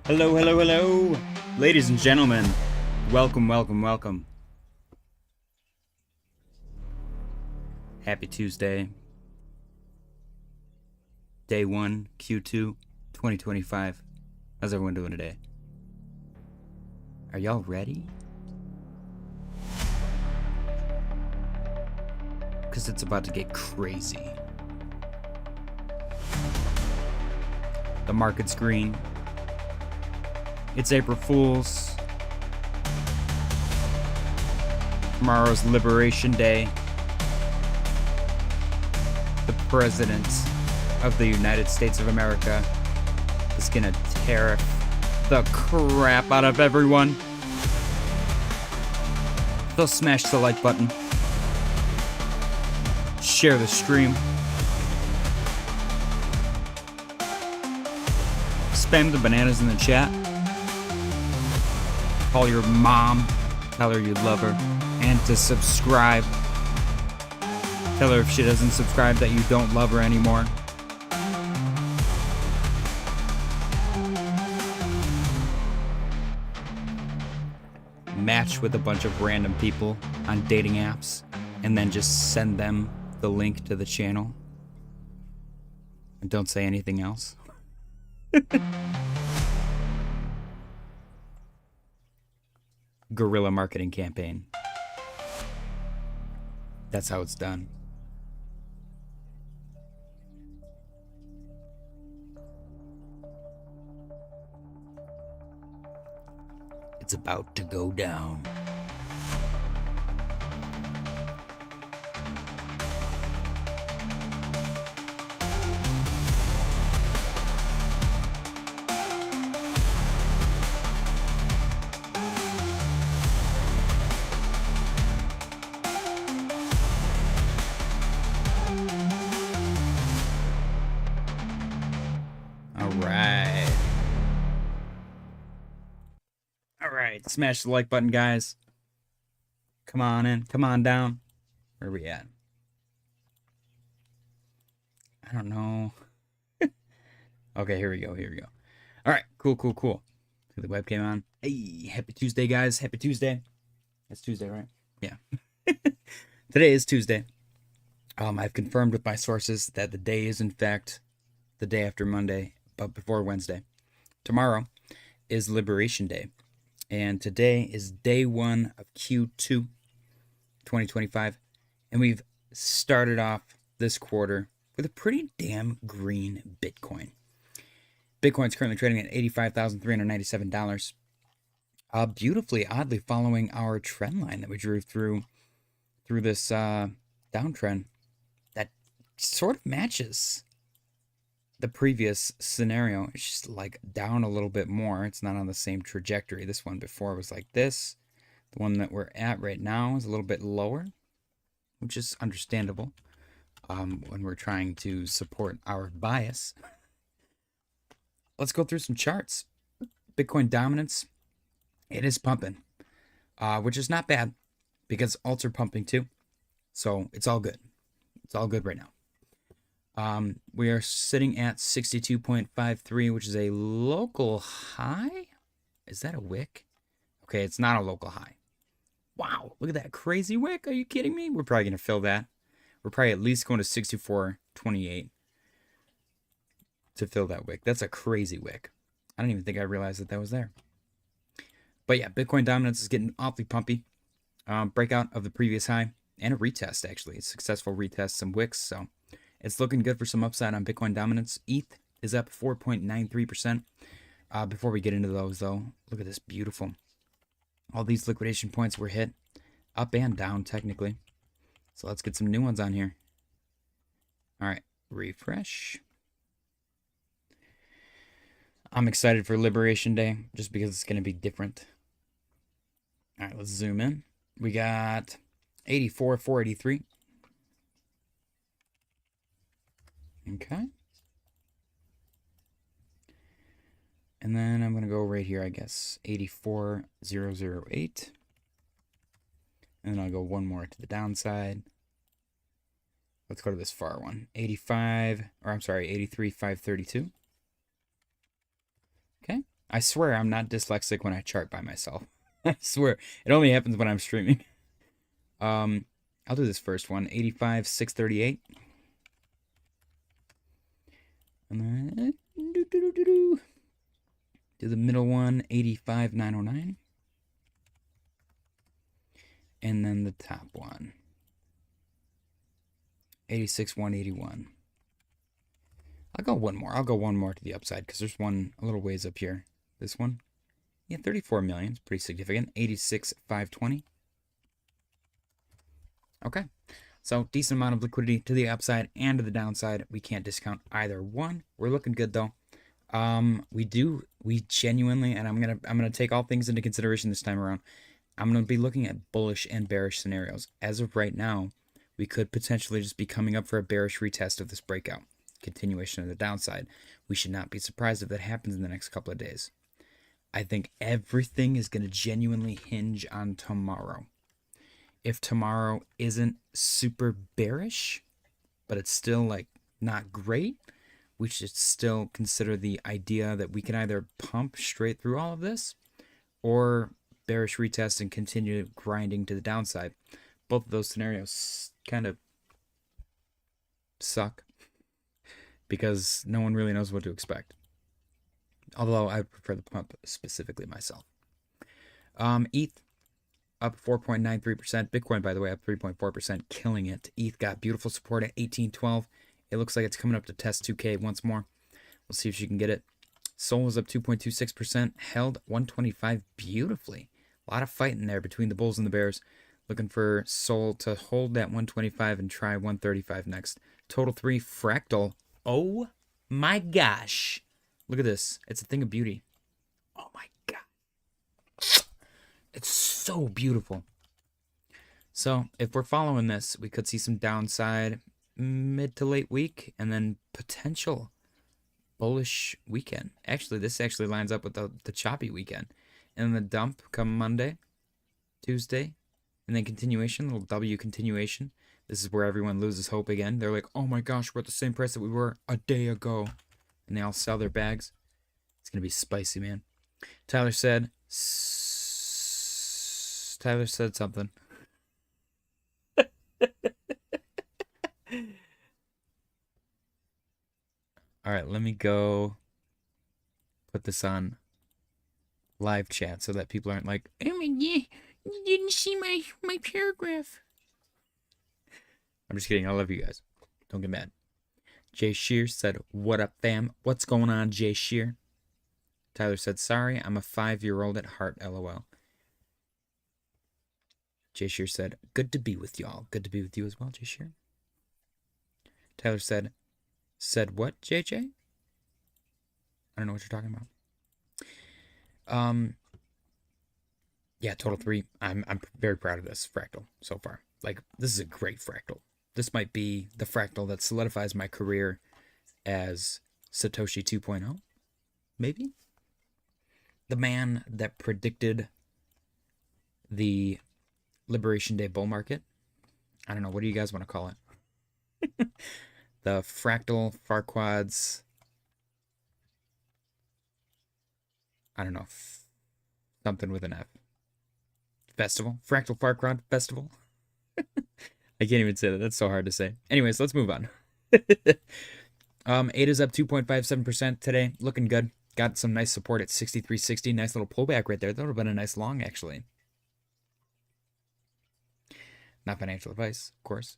Hello, hello, hello, ladies and gentlemen. Welcome, welcome, welcome. Happy Tuesday. Day 1, Q2, 2025. How's everyone doing today? Are y'all ready? Because it's about to get crazy. The market's green. It's April Fool's. Tomorrow's Liberation Day. The President of the United States of America is gonna tariff the crap out of everyone. They'll smash the like button. Share the stream. Spam the bananas in the chat. Call your mom, tell her you love her, and to subscribe. Tell her if she doesn't subscribe that you don't love her anymore. Match with a bunch of random people on dating apps, and then just send them the link to the channel. And don't say anything else. Guerrilla marketing campaign. That's how it's done. It's about to go down. Smash the like button, guys. Come on in. Come on down. Where are we at? I don't know. Okay, here we go. Here we go. All right. Cool, cool, cool. Put the webcam on. Hey, happy Tuesday, guys. Happy Tuesday. It's Tuesday, right? Yeah. Today is Tuesday. I've confirmed with my sources that the day is, in fact, the day after Monday, but before Wednesday. Tomorrow is Liberation Day. And today is day 1 of Q2 2025. And we've started off this quarter with a pretty damn green Bitcoin. Bitcoin's currently trading at $85,397. Beautifully, oddly following our trend line that we drew through this downtrend that sort of matches the previous scenario. It's just like down a little bit more. It's not on the same trajectory. This one before was like this. The one that we're at right now is a little bit lower, which is understandable when we're trying to support our bias. Let's go through some charts. Bitcoin dominance, it is pumping, which is not bad because alts are pumping too. So it's all good. It's all good right now. We are sitting at 62.53, which is a local high. Is that a wick? Okay, it's not a local high. Wow, look at that crazy wick. Are you kidding me? We're probably going to fill that. We're probably at least going to 64.28 to fill that wick. That's a crazy wick. I don't even think I realized that was there. But yeah, Bitcoin dominance is getting awfully pumpy. Breakout of the previous high and a retest, actually. A successful retest, some wicks, so it's looking good for some upside on Bitcoin dominance. ETH is up 4.93%. Before we get into those, though, look at this beautiful. All these liquidation points were hit up and down, technically. So let's get some new ones on here. All right, refresh. I'm excited for Liberation Day just because it's going to be different. All right, let's zoom in. We got 84,483. Okay. And then I'm going to go right here, I guess. 84,008. And then I'll go one more to the downside. Let's go to this far one. 83,532. Okay. I swear I'm not dyslexic when I chart by myself. I swear. It only happens when I'm streaming. I'll do this first one. 85,638. And then do the middle one, 85,909. And then the top one, 86,181. I'll go one more. I'll go one more to the upside because there's one a little ways up here. This one, yeah, 34 million. It's pretty significant. 86,520. Okay, so decent amount of liquidity to the upside and to the downside. We can't discount either one. We're looking good though. We genuinely, and I'm gonna take all things into consideration this time around. I'm gonna be looking at bullish and bearish scenarios. As of right now, we could potentially just be coming up for a bearish retest of this breakout. Continuation of the downside. We should not be surprised if that happens in the next couple of days. I think everything is going to genuinely hinge on tomorrow. If tomorrow isn't super bearish, but it's still like not great, we should still consider the idea that we can either pump straight through all of this or bearish retest and continue grinding to the downside. Both of those scenarios kind of suck because no one really knows what to expect. Although I prefer the pump specifically myself. ETH up 4.93%. Bitcoin, by the way, up 3.4%, killing it. ETH got beautiful support at 1812. It looks like it's coming up to test 2K once more. We'll see if she can get it. Sol was up 2.26%, held 125 beautifully. A lot of fighting there between the bulls and the bears. Looking for Sol to hold that 125 and try 135 next. Total 3, Fractal. Oh my gosh. Look at this. It's a thing of beauty. Oh my god. It's so beautiful. So if we're following this, we could see some downside mid to late week and then potential bullish weekend. Actually, this actually lines up with the choppy weekend. And then the dump come Monday, Tuesday, and then continuation, little W continuation. This is where everyone loses hope again. They're like, oh my gosh, we're at the same price that we were a day ago. And they all sell their bags. It's going to be spicy, man. Tyler said something. All right, let me go put this on live chat so that people aren't like, oh my god, you didn't see my paragraph. I'm just kidding. I love you guys. Don't get mad. Jay Shear said, what up, fam? What's going on, Jay Shear? Tyler said, sorry, I'm a 5-year-old at heart, lol. Jay Shear said, good to be with y'all. Good to be with you as well, Jay Shear. Tyler said what, JJ? I don't know what you're talking about. Yeah, total 3. I'm very proud of this fractal so far. Like, this is a great fractal. This might be the fractal that solidifies my career as Satoshi 2.0. Maybe. The man that predicted the Liberation Day bull market. I don't know. What do you guys want to call it? The fractal Farquaad's. I don't know. Something with an F. Festival? Fractal Farquaad Festival? I can't even say that. That's so hard to say. Anyways, let's move on. ADA's up 2.57% today. Looking good. Got some nice support at 63.60. Nice little pullback right there. That would have been a nice long, actually. Not financial advice, of course.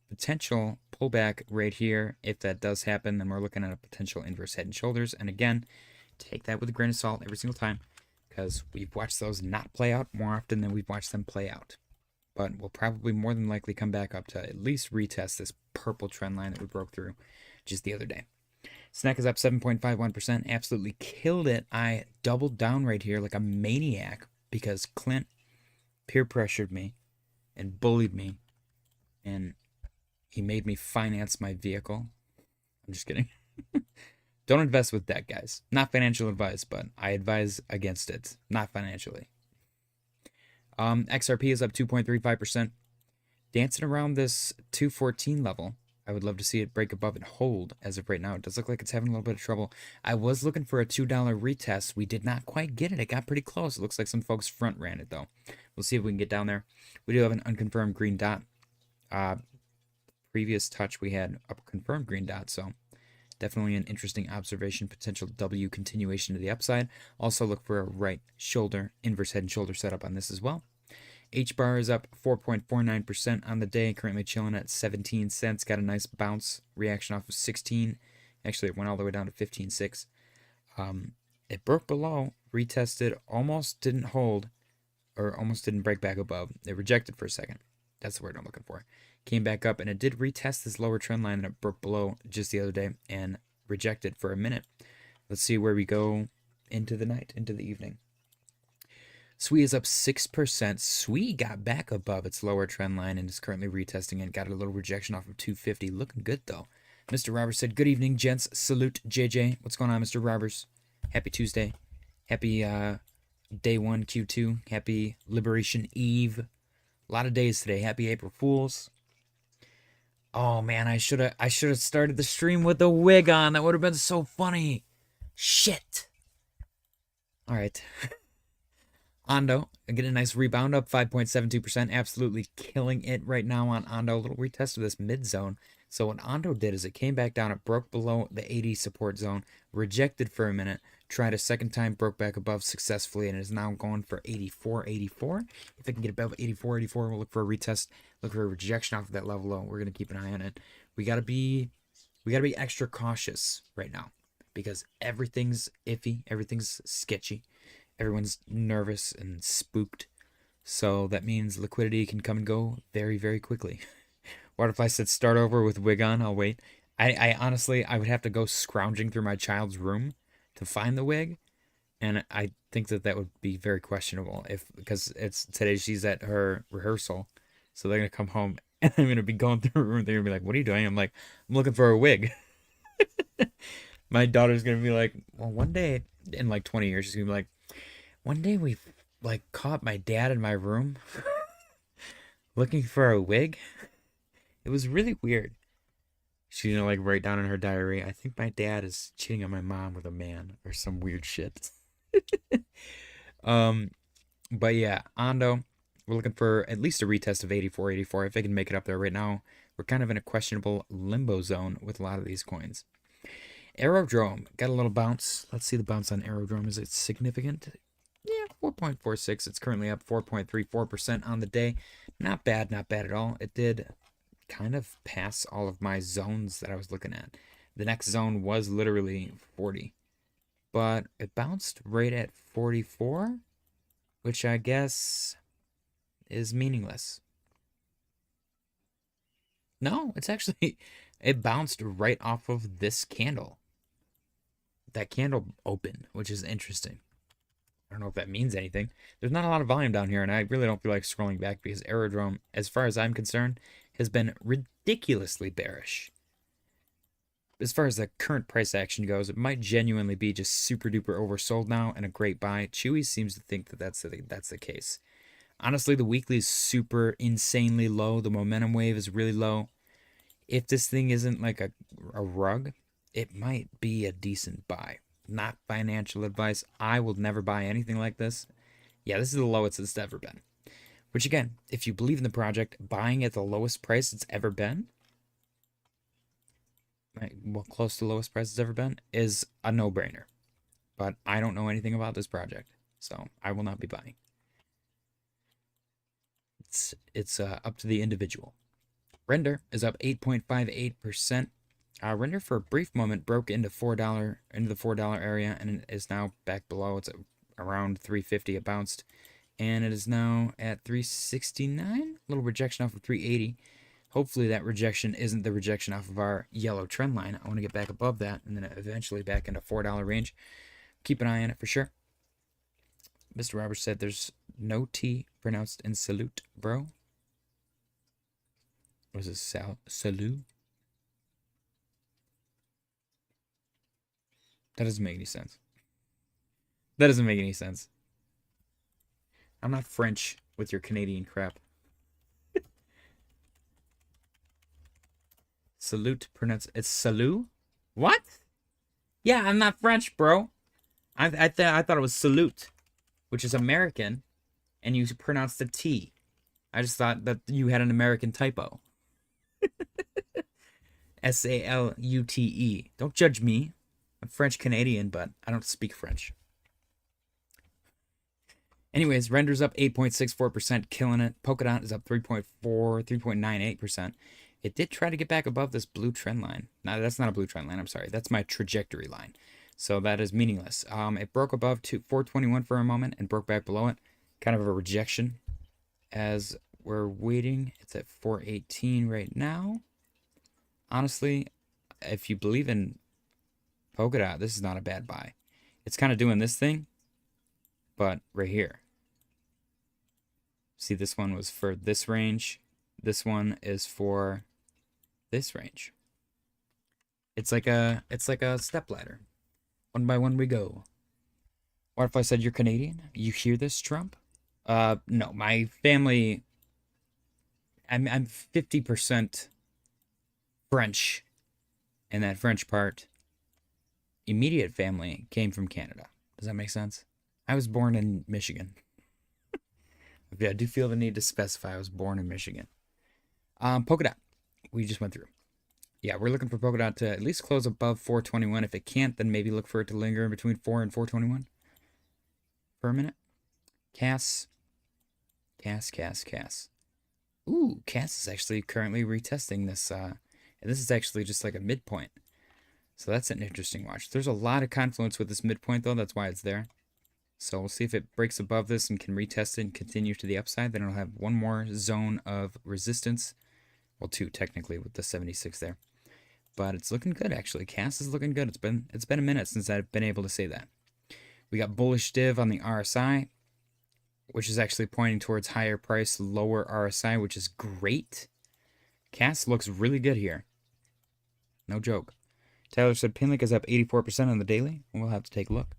Potential pullback right here. If that does happen, then we're looking at a potential inverse head and shoulders. And again, take that with a grain of salt every single time, because we've watched those not play out more often than we've watched them play out. But we'll probably more than likely come back up to at least retest this purple trend line that we broke through just the other day. SNEK is up 7.51%. Absolutely killed it. I doubled down right here like a maniac because Clint peer pressured me and bullied me. And he made me finance my vehicle. I'm just kidding. Don't invest with debt, guys. Not financial advice, but I advise against it. Not financially. XRP is up 2.35%. Dancing around this 214 level. I would love to see it break above and hold as of right now. It does look like it's having a little bit of trouble. I was looking for a $2 retest. We did not quite get it. It got pretty close. It looks like some folks front ran it though. We'll see if we can get down there. We do have an unconfirmed green dot. Previous touch we had a confirmed green dot, so definitely an interesting observation. Potential W continuation to the upside. Also look for a right shoulder, inverse head and shoulder setup on this as well. HBAR is up 4.49% on the day, currently chilling at 17 cents. Got a nice bounce reaction off of 16. Actually, it went all the way down to 15.6. It broke below, retested, almost didn't hold, or almost didn't break back above. It rejected for a second. That's the word I'm looking for. Came back up, and it did retest this lower trend line, and it broke below just the other day and rejected for a minute. Let's see where we go into the night, into the evening. SWE is up 6%. SWE got back above its lower trend line and is currently retesting and got a little rejection off of 250. Looking good, though. Mr. Roberts said, good evening, gents. Salute, JJ. What's going on, Mr. Roberts? Happy Tuesday. Happy day 1, Q2. Happy Liberation Eve. A lot of days today. Happy April Fools. Oh, man, I should have started the stream with the wig on. That would have been so funny. Shit. All right. Ondo, getting a nice rebound up 5.72%. Absolutely killing it right now on Ondo. A little retest of this mid zone. So what Ondo did is it came back down. It broke below the 80 support zone, rejected for a minute, tried a second time, broke back above successfully, and is now going for 84.84. If it can get above 84.84, we'll look for a retest, look for a rejection off of that level low. We're gonna keep an eye on it. We gotta be extra cautious right now because everything's iffy, everything's sketchy. Everyone's nervous and spooked. So that means liquidity can come and go very, very quickly. Waterfly said start over with wig on. I'll wait. I honestly, I would have to go scrounging through my child's room to find the wig. And I think that would be very questionable because it's today she's at her rehearsal. So they're going to come home and I'm going to be going through her room. They're going to be like, what are you doing? I'm like, I'm looking for a wig. My daughter's going to be like, well, one day in like 20 years, she's going to be like, one day we like caught my dad in my room looking for a wig. It was really weird. She's gonna like write down in her diary, I think my dad is cheating on my mom with a man or some weird shit. But yeah, Ondo, we're looking for at least a retest of 84.84. If they can make it up there right now, we're kind of in a questionable limbo zone with a lot of these coins. Aerodrome got a little bounce. Let's see the bounce on Aerodrome. Is it significant? Yeah, 4.46. It's currently up 4.34% on the day. Not bad, not bad at all. It did kind of pass all of my zones that I was looking at. The next zone was literally 40. But it bounced right at 44, which I guess is meaningless. No, it's actually, it bounced right off of this candle. That candle opened, which is interesting. I don't know if that means anything. There's not a lot of volume down here, and I really don't feel like scrolling back because Aerodrome, as far as I'm concerned, has been ridiculously bearish. As far as the current price action goes, it might genuinely be just super duper oversold now and a great buy. Chewy seems to think that that's the case. Honestly, the weekly is super insanely low. The momentum wave is really low. If this thing isn't like a rug, it might be a decent buy. Not financial advice. I will never buy anything like this. Yeah, this is the lowest it's ever been. Which again, if you believe in the project, buying at the lowest price it's ever been, right, well, close to the lowest price it's ever been, is a no-brainer. But I don't know anything about this project, so I will not be buying. It's up to the individual. Render is up 8.58%. Render for a brief moment broke into the $4 area and is now back below. It's around $3.50. It bounced, and it is now at $3.69. A little rejection off of $3.80. Hopefully that rejection isn't the rejection off of our yellow trend line. I want to get back above that and then eventually back into $4 range. Keep an eye on it for sure. Mr. Roberts said there's no T pronounced in salute, bro. Was it salute? That doesn't make any sense. That doesn't make any sense. I'm not French with your Canadian crap. Salute pronounce it's salut? What? Yeah, I'm not French, bro. I thought it was salute, which is American, and you pronounce the T. I just thought that you had an American typo. Salute. Don't judge me. I'm French Canadian, but I don't speak French. Anyways, render's up 8.64%, killing it. Polkadot is up 3.98%. It did try to get back above this blue trend line. No, that's not a blue trend line. I'm sorry. That's my trajectory line. So that is meaningless. It broke above 421 for a moment and broke back below it. Kind of a rejection. As we're waiting, it's at 418 right now. Honestly, if you believe in Polkadot, this is not a bad buy. It's kind of doing this thing, but right here. See, this one was for this range. This one is for this range. It's like a step ladder. One by one we go. What if I said you're Canadian? You hear this, Trump? No, my family. I'm 50% French, and that French part. Immediate family came from Canada. Does that make sense? I was born in Michigan. I do feel the need to specify I was born in Michigan. Polkadot, we just went through. Yeah, we're looking for Polkadot to at least close above 421. If it can't, then maybe look for it to linger in between 4 and 421 for a minute. Cass. Ooh, Cass is actually currently retesting this. And this is actually just like a midpoint. So that's an interesting watch. There's a lot of confluence with this midpoint, though. That's why it's there. So we'll see if it breaks above this and can retest it and continue to the upside. Then it'll have one more zone of resistance. Well, two technically with the 76 there. But it's looking good, actually. Cass is looking good. It's been a minute since I've been able to say that. We got bullish div on the RSI, which is actually pointing towards higher price, lower RSI, which is great. Cass looks really good here. No joke. Tyler said Pinlink is up 84% on the daily. We'll have to take a look.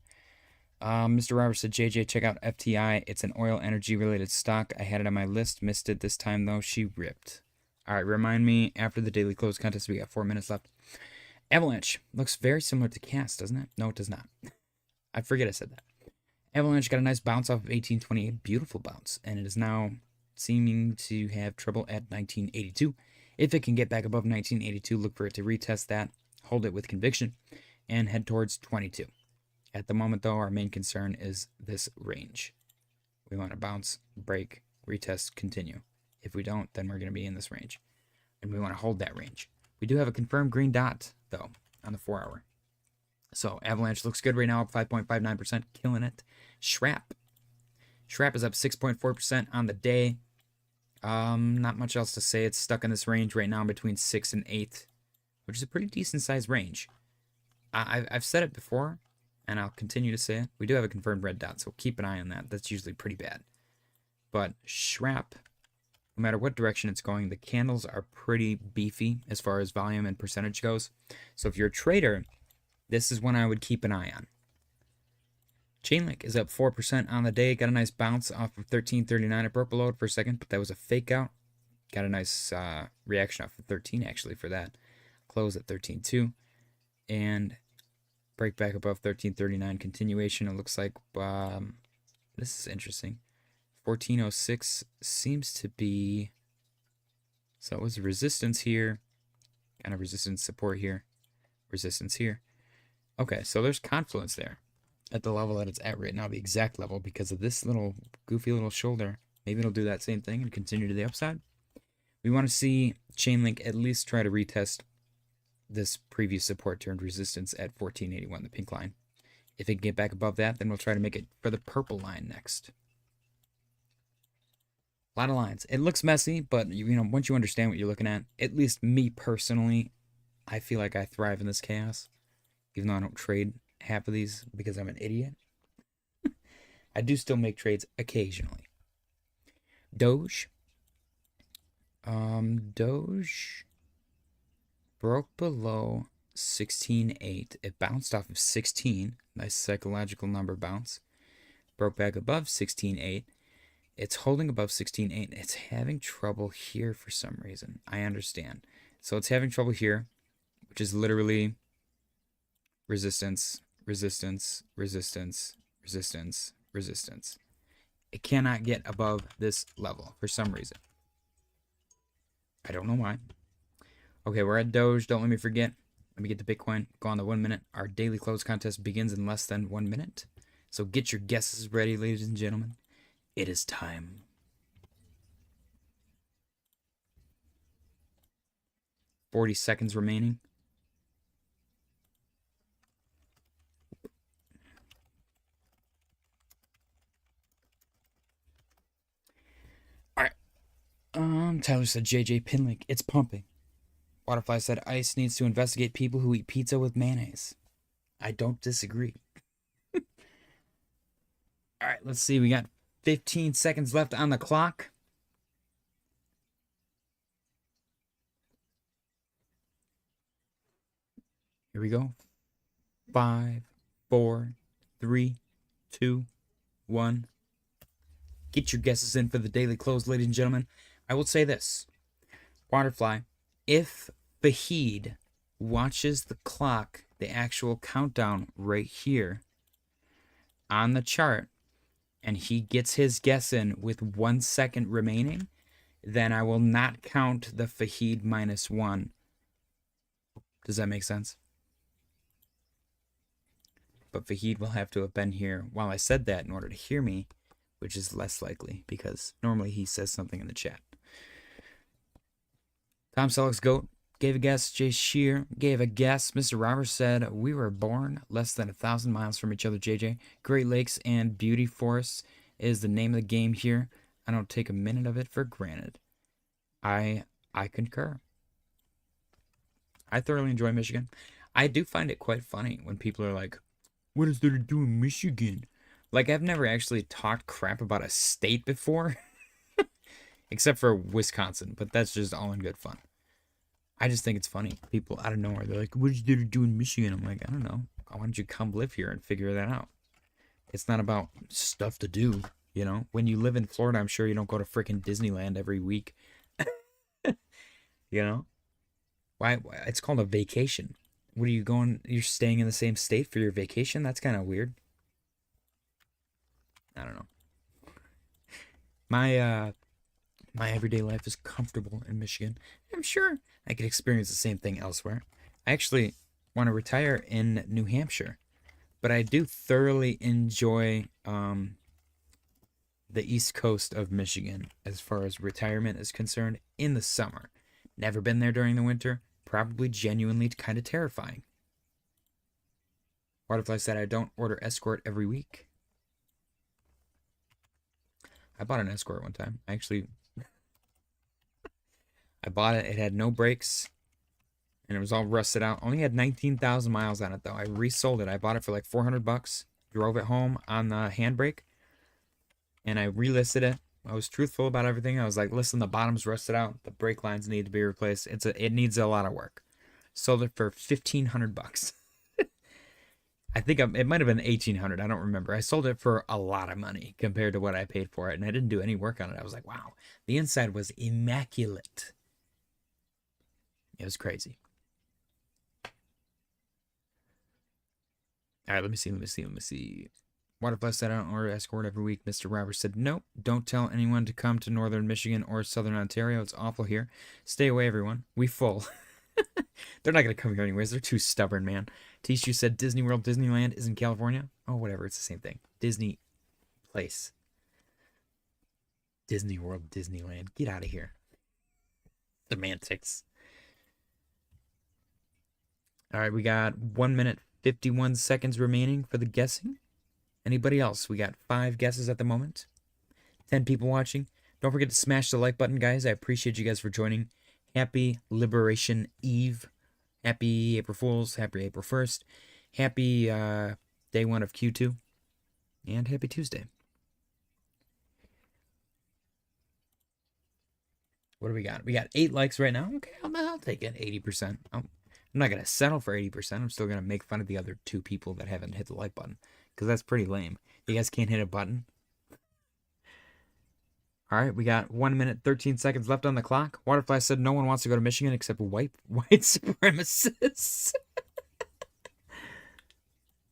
Mr. Roberts said, JJ, check out FTI. It's an oil energy related stock. I had it on my list. Missed it this time, though. She ripped. All right, remind me after the daily close contest. We got 4 minutes left. Avalanche looks very similar to Cass, doesn't it? No, it does not. I forget I said that. Avalanche got a nice bounce off of 1828. Beautiful bounce. And it is now seeming to have trouble at 1982. If it can get back above 1982, look for it to retest that, hold it with conviction, and head towards 22. At the moment, though, our main concern is this range. We want to bounce, break, retest, continue. If we don't, then we're going to be in this range. And we want to hold that range. We do have a confirmed green dot, though, on the 4-hour. So Avalanche looks good right now, up 5.59%, killing it. Shrap is up 6.4% on the day. Not much else to say. It's stuck in this range right now between 6 and 8, which is a pretty decent sized range. I've said it before, and I'll continue to say it. We do have a confirmed red dot, so keep an eye on that. That's usually pretty bad. But Shrap, no matter what direction it's going, the candles are pretty beefy as far as volume and percentage goes. So if you're a trader, this is one I would keep an eye on. Chainlink is up 4% on the day. Got a nice bounce off of 1339. It broke below it for a second, but that was a fake out. Got a nice reaction off of 13 actually for that. Close at 13.2. And break back above 1339. Continuation, it looks like. This is interesting. 1406 seems to be... So it was resistance here. Kind of resistance support here. Resistance here. Okay, so there's confluence there at the level that it's at right now, the exact level, because of this little goofy little shoulder. Maybe it'll do that same thing and continue to the upside. We want to see Chainlink at least try to retest this previous support turned resistance at 1481, the pink line. If it can get back above that, then we'll try to make it for the purple line next. A lot of lines. It looks messy, but once you understand what you're looking at least me personally, I feel like I thrive in this chaos. Even though I don't trade half of these because I'm an idiot. I do still make trades occasionally. Doge. Doge broke below 16.8. It bounced off of 16. Nice psychological number bounce. Broke back above 16.8. It's holding above 16.8. It's having trouble here for some reason. I understand. So it's having trouble here, which is literally resistance, resistance, resistance, resistance, resistance. It cannot get above this level for some reason. I don't know why. Okay, we're at Doge. Don't let me forget. Let me get the Bitcoin. Go on the 1 minute. Our daily close contest begins in less than 1 minute. So get your guesses ready, ladies and gentlemen. It is time. $40 remaining. All right. Tyler said JJ Pinlink. It's pumping. Waterfly said ICE needs to investigate people who eat pizza with mayonnaise. I don't disagree. All right, let's see. We got 15 seconds left on the clock. Here we go. 5, 4, 3, 2, 1. Get your guesses in for the daily close, ladies and gentlemen. I will say this. Waterfly, if Fahid watches the clock, the actual countdown right here on the chart, and he gets his guess in with 1 second remaining, then I will not count the Fahid -1. Does that make sense? But Fahid will have to have been here while I said that in order to hear me, which is less likely because normally he says something in the chat. Tom Selleck's GOAT gave a guess. Jay Shear gave a guess. Mr. Roberts said, we were born less than 1,000 miles from each other, JJ. Great Lakes and Beauty Forests is the name of the game here. I don't take a minute of it for granted. I concur. I thoroughly enjoy Michigan. I do find it quite funny when people are like, what is there to do in Michigan? Like, I've never actually talked crap about a state before. Except for Wisconsin, but that's just all in good fun. I just think it's funny. People out of nowhere, they're like, what is there to do in Michigan? I'm like, I don't know. Why don't you come live here and figure that out? It's not about stuff to do, you know? When you live in Florida, I'm sure you don't go to freaking Disneyland every week. You know? Why? It's called a vacation. What are you going? You're staying in the same state for your vacation? That's kind of weird. I don't know. My everyday life is comfortable in Michigan. I'm sure I could experience the same thing elsewhere. I actually want to retire in New Hampshire, but I do thoroughly enjoy the east coast of Michigan as far as retirement is concerned in the summer. Never been there during the winter. Probably genuinely kind of terrifying. Waterfly said, I don't order escort every week. I bought an escort one time. I bought it. It had no brakes. And it was all rusted out. Only had 19,000 miles on it, though. I resold it. I bought it for like $400. Drove it home on the handbrake. And I relisted it. I was truthful about everything. I was like, listen, the bottom's rusted out. The brake lines need to be replaced. It needs a lot of work. Sold it for $1,500. I think it might have been $1,800. I don't remember. I sold it for a lot of money compared to what I paid for it. And I didn't do any work on it. I was like, wow. The inside was immaculate. It was crazy. All right, let me see. Waterfly said, I don't order escort every week. Mr. Roberts said, nope, don't tell anyone to come to northern Michigan or southern Ontario. It's awful here. Stay away, everyone. We full. They're not going to come here anyways. They're too stubborn, man. Tishu said, Disney World, Disneyland is in California. Oh, whatever. It's the same thing. Disney place. Disney World, Disneyland. Get out of here. Semantics. All right, we got 1 minute, 51 seconds remaining for the guessing. Anybody else? We got 5 guesses at the moment. 10 people watching. Don't forget to smash the like button, guys. I appreciate you guys for joining. Happy Liberation Eve. Happy April Fools. Happy April 1st. Happy day 1 of Q2. And happy Tuesday. What do we got? We got 8 likes right now. Okay, I'll take it. 80%. I'm not going to settle for 80%. I'm still going to make fun of the other 2 people that haven't hit the like button. Because that's pretty lame. You guys can't hit a button? All right, we got 1 minute, 13 seconds left on the clock. Waterfly said no one wants to go to Michigan except white supremacists.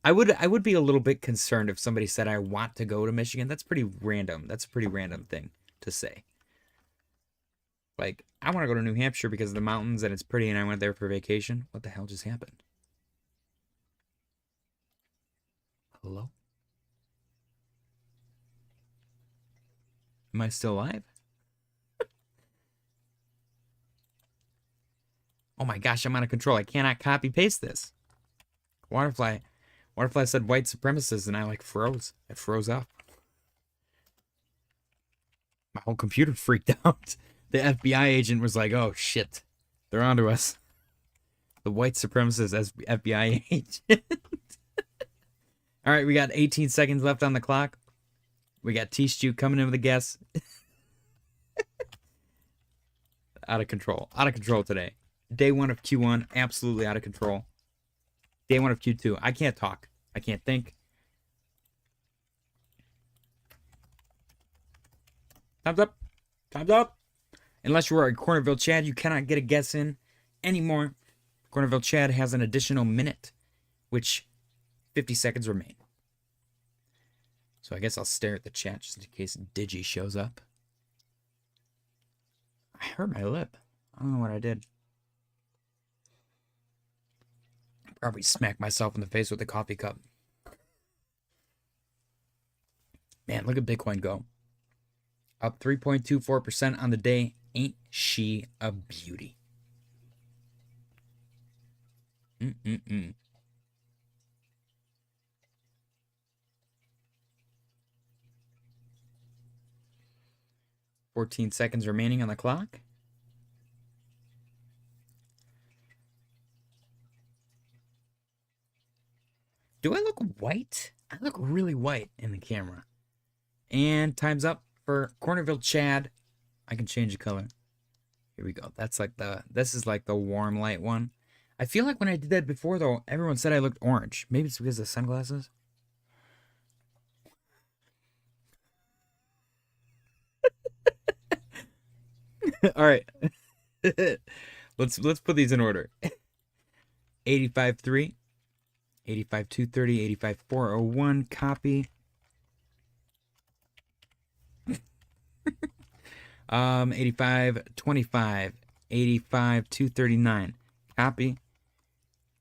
I would be a little bit concerned if somebody said I want to go to Michigan. That's pretty random. That's a pretty random thing to say. Like, I want to go to New Hampshire because of the mountains and it's pretty and I went there for vacation. What the hell just happened? Hello? Am I still live? Oh my gosh, I'm out of control. I cannot copy paste this. Waterfly said white supremacists and I like froze. I froze up. My whole computer freaked out. The FBI agent was like, oh shit. They're onto us. The white supremacist as FBI agent. All right, we got 18 seconds left on the clock. We got T-Stew coming in with a guess. Out of control. Out of control today. Day 1 of Q1, absolutely out of control. Day 1 of Q2. I can't talk. I can't think. Time's up. Time's up. Unless you are a Cornerville Chad, you cannot get a guess in anymore. Cornerville Chad has an additional minute, which 50 seconds remain. So I guess I'll stare at the chat just in case Digi shows up. I hurt my lip. I don't know what I did. Probably smacked myself in the face with a coffee cup. Man, look at Bitcoin go. Up 3.24% on the day. Ain't she a beauty? 14 seconds remaining on the clock. Do I look white? I look really white in the camera. And time's up for Cornerville Chad. I can change the color. Here we go. That's like this is like the warm light one. I feel like when I did that before though, everyone said I looked orange. Maybe it's because of the sunglasses. All right. let's put these in order. 85.3, 85.230, 85.401, copy. 85.25, 85.239, copy.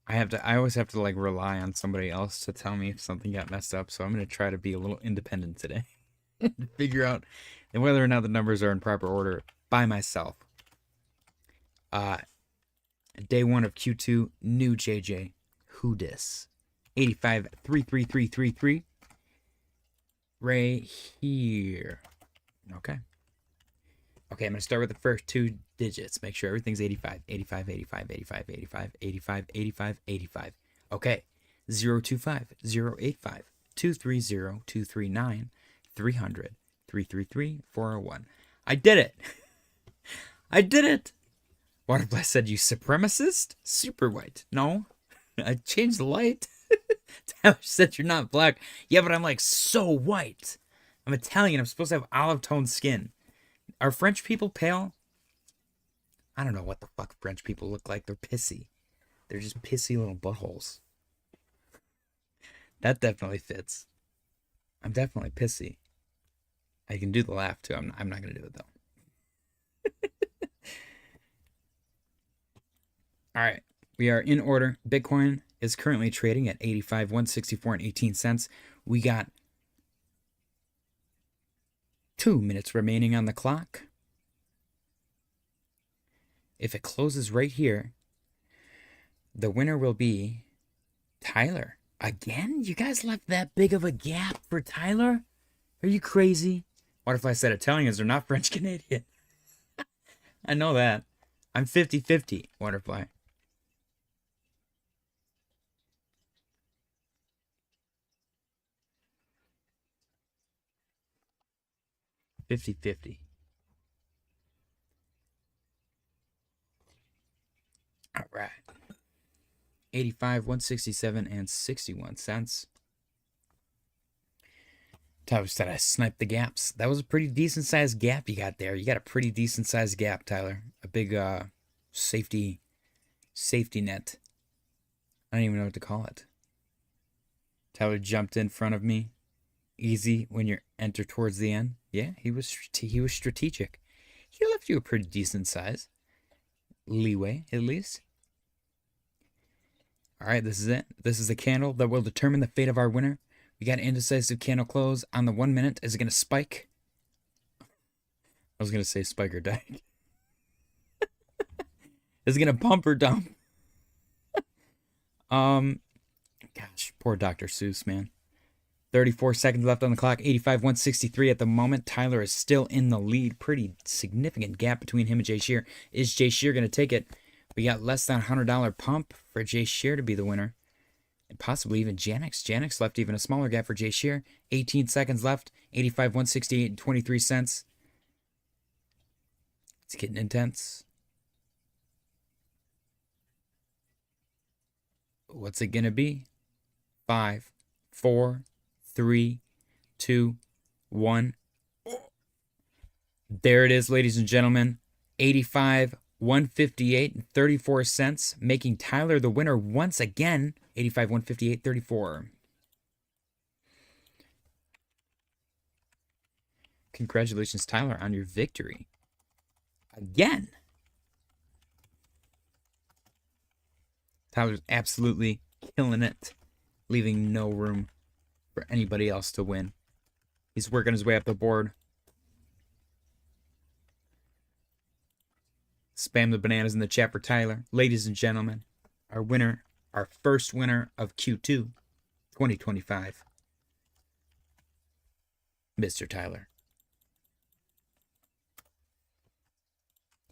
I always have to like rely on somebody else to tell me if something got messed up, so I'm going to try to be a little independent today and figure out whether or not the numbers are in proper order by myself. Day 1 of Q2, new JJ, who dis? 85.33333, right here. Okay, I'm going to start with the first 2 digits. Make sure everything's 85. 85, 85, 85, 85, 85, 85, 85. Okay. 025, 085, 230, 239, 300, 333, 401. I did it. I did it. Waterblast said, you supremacist? Super white. No. I changed the light. Tyler said you're not black. Yeah, but I'm like so white. I'm Italian. I'm supposed to have olive toned skin. Are French people pale? I don't know what the fuck French people look like. They're pissy. They're just pissy little buttholes. That definitely fits. I'm definitely pissy. I can do the laugh too. I'm not going to do it though. All right. We are in order. Bitcoin is currently trading at 85,164.18 cents. We got 2 minutes remaining on the clock. If it closes right here, the winner will be Tyler. Again? You guys left that big of a gap for Tyler? Are you crazy? What if I said Italians are not French Canadian? I know that. I'm 50-50, Waterfly. $50-50. All right. 85, 167, and 61 cents. Tyler said I sniped the gaps. That was a pretty decent sized gap you got there. You got a pretty decent sized gap, Tyler. A big safety net. I don't even know what to call it. Tyler jumped in front of me. Easy when you enter towards the end. Yeah, he was strategic. He left you a pretty decent size. Leeway, at least. All right, this is it. This is the candle that will determine the fate of our winner. We got an indecisive candle close on the 1 minute. Is it going to spike? I was going to say spike or die. Is it going to pump or dump? Gosh, poor Dr. Seuss, man. 34 seconds left on the clock. 85-163 at the moment. Tyler is still in the lead. Pretty significant gap between him and Jay Shear. Is Jay Shear going to take it? We got less than $100 pump for Jay Shear to be the winner. And possibly even Janix. Janix left even a smaller gap for Jay Shear. 18 seconds left. 85-168 and 23 cents. It's getting intense. What's it going to be? 5, 4, 3, 2, 1. There it is, ladies and gentlemen. 85-158 and 34 cents, making Tyler the winner once again. 85-158, 34. Congratulations, Tyler, on your victory. Again. Tyler's absolutely killing it, leaving no room for anybody else to win. He's working his way up the board. Spam the bananas in the chat for Tyler. Ladies and gentlemen, our winner, our first winner of Q2 2025, Mr. Tyler.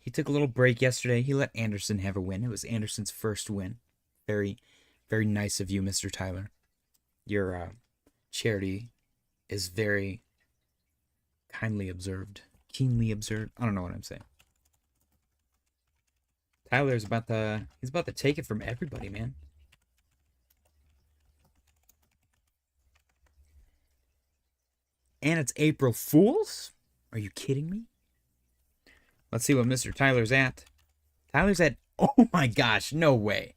He took a little break yesterday. He let Anderson have a win. It was Anderson's first win. Very, very nice of you, Mr. Tyler. Your charity is very kindly observed. Keenly observed. I don't know what I'm saying. Tyler's about to take it from everybody, man. And it's April Fool's? Are you kidding me? Let's see what Mr. Tyler's at. Tyler's at, oh my gosh, no way.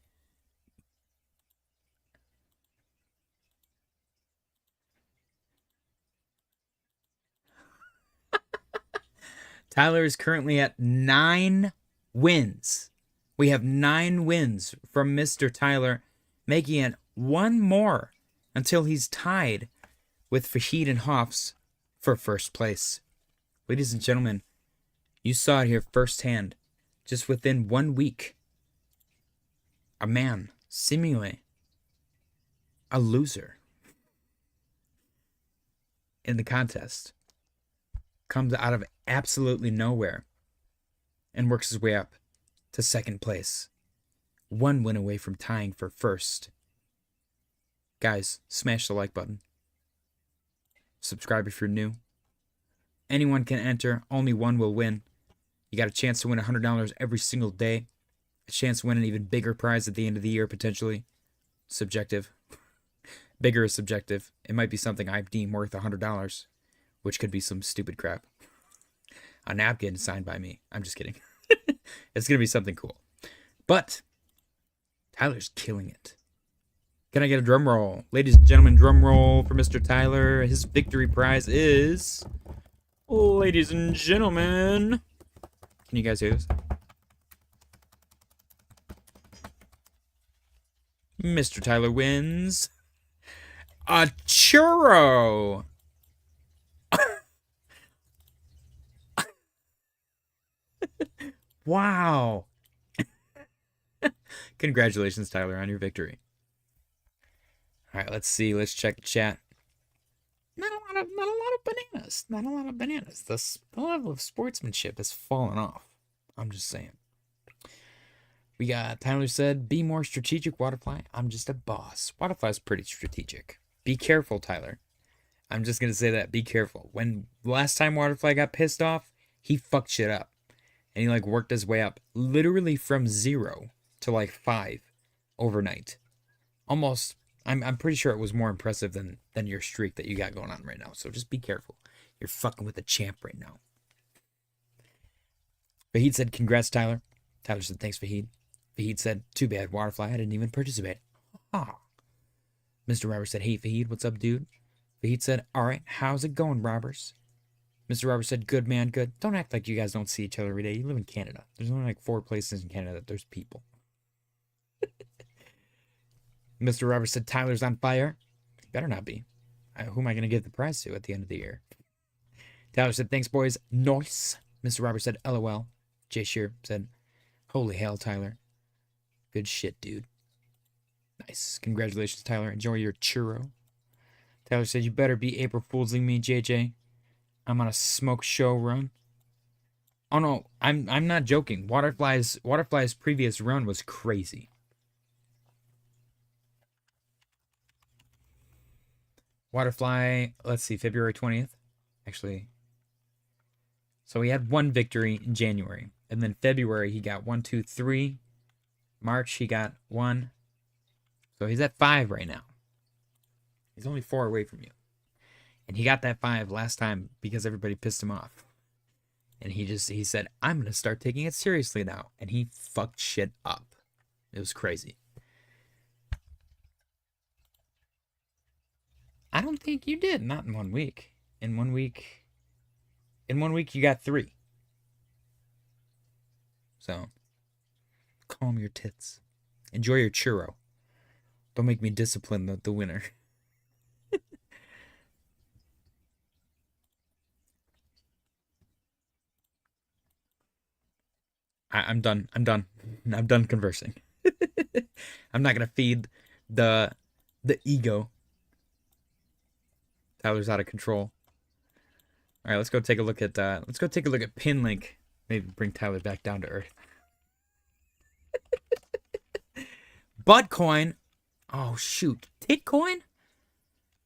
Tyler is currently at 9 wins. We have 9 wins from Mr. Tyler, making it one more until he's tied with Fahid and Hoffs for first place. Ladies and gentlemen, you saw it here firsthand. Just within 1 week, a man, seemingly a loser in the contest, comes out of absolutely nowhere and works his way up to second place. 1 win away from tying for first. Guys, smash the like button. Subscribe if you're new. Anyone can enter. Only one will win. You got a chance to win $100 every single day. A chance to win an even bigger prize at the end of the year, potentially. Subjective. Bigger is subjective. It might be something I deem worth $100, which could be some stupid crap. A napkin signed by me. I'm just kidding. It's going to be something cool. But Tyler's killing it. Can I get a drum roll? Ladies and gentlemen, drum roll for Mr. Tyler. His victory prize is... Ladies and gentlemen... Can you guys hear this? Mr. Tyler wins a churro. Wow. Congratulations, Tyler, on your victory. All right, let's see. Let's check the chat. Not a lot of bananas. Not a lot of bananas. The level of sportsmanship has fallen off. I'm just saying. We got Tyler said, be more strategic, Waterfly. I'm just a boss. Waterfly's pretty strategic. Be careful, Tyler. I'm just going to say that. Be careful. When last time Waterfly got pissed off, he fucked shit up. And he worked his way up literally from 0 to 5 overnight. Almost I'm pretty sure it was more impressive than your streak that you got going on right now. So just be careful. You're fucking with the champ right now. Fahid said, congrats, Tyler. Tyler said, thanks, Fahid. Fahid said, too bad, Waterfly. I didn't even participate. Ah. Mr. Roberts said, hey, Fahid, what's up, dude? Fahid said, all right, how's it going, Roberts? Mr. Roberts said, good, man, good. Don't act like you guys don't see each other every day. You live in Canada. There's only like 4 places in Canada that there's people. Mr. Roberts said, Tyler's on fire. Better not be. Who am I going to give the prize to at the end of the year? Tyler said, thanks, boys. Nice. Mr. Roberts said, LOL. Jay Shear said, holy hell, Tyler. Good shit, dude. Nice. Congratulations, Tyler. Enjoy your churro. Tyler said, you better be April Foolsing me, JJ. I'm on a smoke show run. Oh, no. I'm not joking. Waterfly's previous run was crazy. Waterfly, let's see, February 20th. Actually, so he had 1 victory in January. And then February, he got 1, 2, 3. March, he got 1. So he's at 5 right now. He's only 4 away from you. And he got that 5 last time because everybody pissed him off. And he said, I'm going to start taking it seriously now. And he fucked shit up. It was crazy. I don't think you did. Not in 1 week. In 1 week, you got 3. So, calm your tits. Enjoy your churro. Don't make me discipline the winner. I'm done. I'm done conversing. I'm not gonna feed the ego. Tyler's out of control. All right, let's go take a look at Pinlink. Maybe bring Tyler back down to earth. Buttcoin. Oh shoot, Titcoin.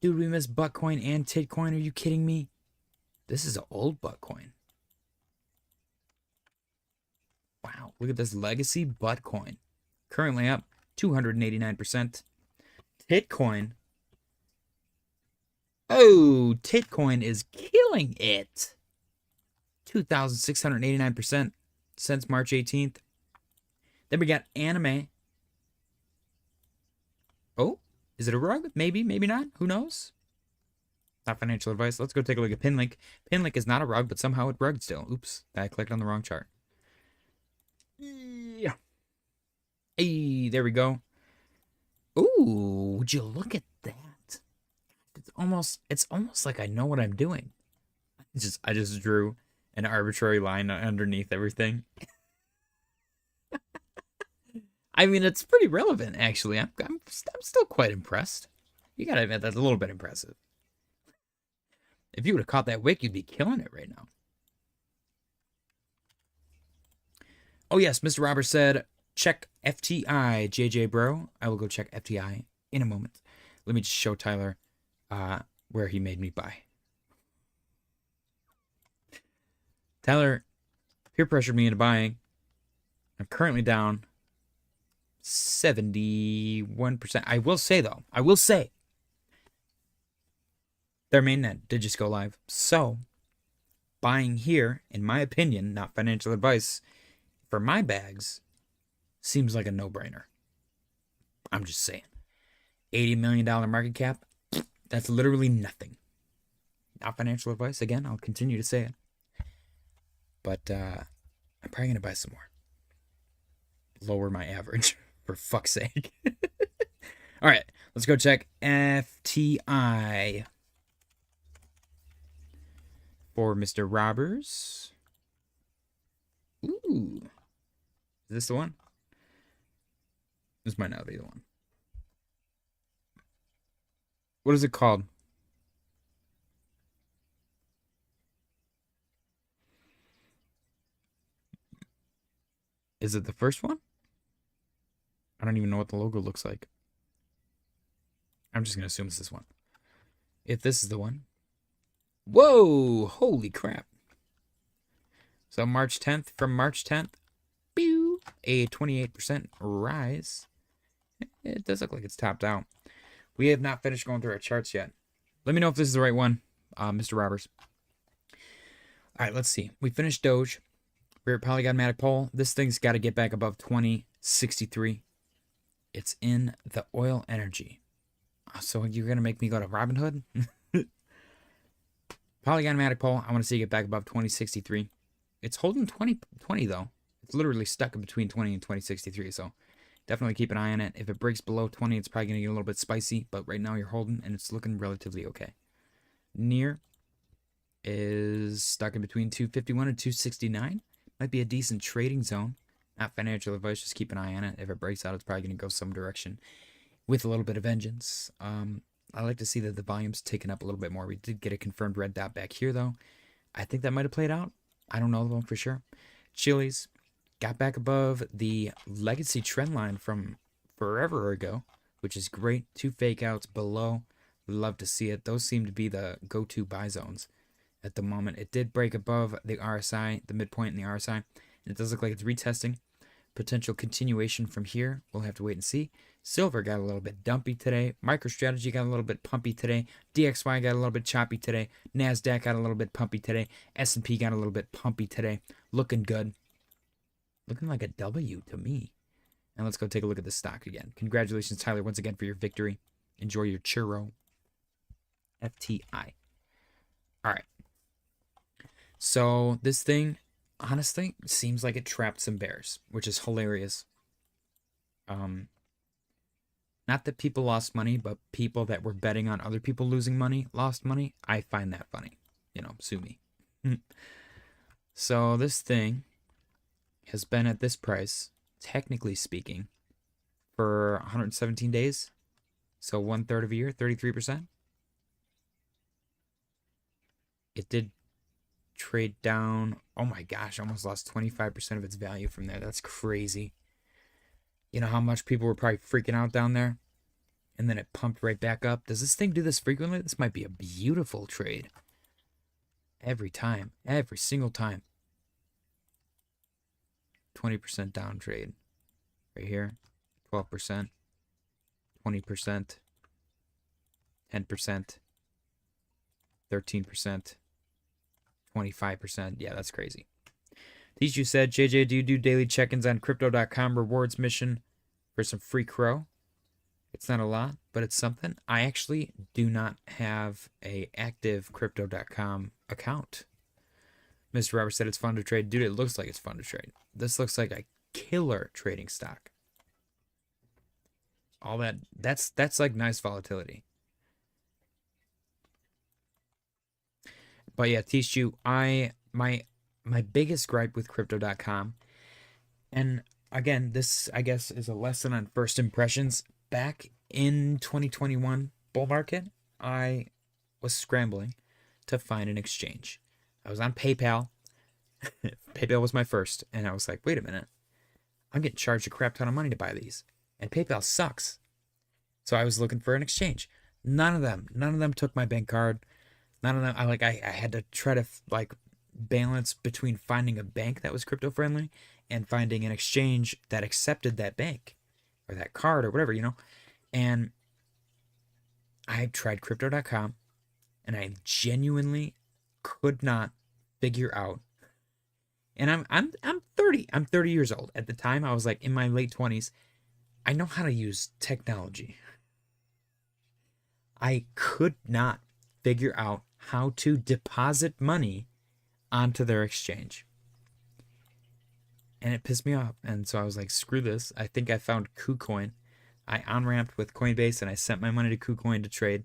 Dude, we missed Buttcoin and Titcoin. Are you kidding me? This is an old Buttcoin. Wow, look at this legacy Buttcoin. Currently up 289%. Titcoin. Oh, Titcoin is killing it. 2,689% since March 18th. Then we got anime. Oh, is it a rug? Maybe, maybe not. Who knows? Not financial advice. Let's go take a look at Pinlink. Pinlink is not a rug, but somehow it rugged still. Oops, I clicked on the wrong chart. Yeah. Hey, there we go. Ooh, would you look at that? It's almost like I know what I'm doing. I just drew an arbitrary line underneath everything. I mean, it's pretty relevant, actually. I'm still quite impressed. You gotta admit, that's a little bit impressive. If you would have caught that wick, you'd be killing it right now. Oh, yes, Mr. Roberts said, check FTI, JJ bro. I will go check FTI in a moment. Let me just show Tyler where he made me buy. Tyler peer pressured me into buying. I'm currently down 71%. I will say, though, their mainnet did just go live. So, buying here, in my opinion, not financial advice, for my bags, seems like a no-brainer. I'm just saying. $80 million market cap, that's literally nothing. Not financial advice. Again, I'll continue to say it. But I'm probably going to buy some more. Lower my average, for fuck's sake. All right, let's go check FTI for Mr. Robbers. Ooh. Is this the one? This might not be the one. What is it called? Is it the first one? I don't even know what the logo looks like. I'm just going to assume it's this one. If this is the one. Whoa! Holy crap. So March 10th, from March 10th, a 28% rise. It does look like it's topped out. We have not finished going through our charts yet. Let me know if this is the right one, Mr. Roberts. All right, let's see. We finished Doge. We're at Polygon Pole. This thing's got to get back above 2063. It's in the oil energy. So you're going to make me go to Robinhood? Polygon Pole, I want to see it get back above 2063. It's holding 20 though. It's literally stuck in between 20 and 2063, so definitely keep an eye on it. If it breaks below 20, it's probably going to get a little bit spicy, but right now you're holding, and it's looking relatively okay. Near is stuck in between 251 and 269. Might be a decent trading zone. Not financial advice, just keep an eye on it. If it breaks out, it's probably going to go some direction with a little bit of vengeance. I like to see that the volume's taken up a little bit more. We did get a confirmed red dot back here, though. I think that might have played out. I don't know, though, for sure. Chili's got back above the legacy trend line from forever ago, which is great. 2 fake outs below. Love to see it. Those seem to be the go-to buy zones at the moment. It did break above the RSI, the midpoint in the RSI, and it does look like it's retesting. Potential continuation from here. We'll have to wait and see. Silver got a little bit dumpy today. MicroStrategy got a little bit pumpy today. DXY got a little bit choppy today. NASDAQ got a little bit pumpy today. S&P got a little bit pumpy today. Looking good. Looking like a W to me. And let's go take a look at the stock again. Congratulations, Tyler, once again for your victory. Enjoy your churro. FTI. All right. So this thing, honestly, seems like it trapped some bears, which is hilarious. Not that people lost money, but people that were betting on other people losing money lost money. I find that funny. You know, sue me. So this thing has been at this price, technically speaking, for 117 days. So 1/3 of a year, 33%. It did trade down. Oh my gosh, almost lost 25% of its value from there. That's crazy. You know how much people were probably freaking out down there? And then it pumped right back up. Does this thing do this frequently? This might be a beautiful trade. Every time. Every single time. 20% down trade. Right here. 12%. 20%. 10%. 13%. 25%. Yeah, that's crazy. Teach, you said, JJ, do you do daily check-ins on crypto.com rewards mission for some free crow? It's not a lot, but it's something. I actually do not have a active crypto.com account. Mr. Robert said it's fun to trade. Dude, it looks like it's fun to trade. This looks like a killer trading stock. All that's like nice volatility. But yeah, teach you, my biggest gripe with crypto.com, and again, this I guess is a lesson on first impressions. Back in 2021 bull market, I was scrambling to find an exchange. I was on PayPal. PayPal was my first, and I was like, wait a minute, I'm getting charged a crap ton of money to buy these, and PayPal sucks. So I was looking for an exchange. None of them took my bank card. None of them. I had to try to balance between finding a bank that was crypto friendly and finding an exchange that accepted that bank or that card or whatever, you know. And I tried crypto.com, and I genuinely could not figure out. And I'm 30. I'm 30 years old. At the time, I was like in my late 20s. I know how to use technology. I could not figure out how to deposit money onto their exchange. And it pissed me off. And so I was like, screw this. I think I found KuCoin. I on-ramped with Coinbase and I sent my money to KuCoin to trade.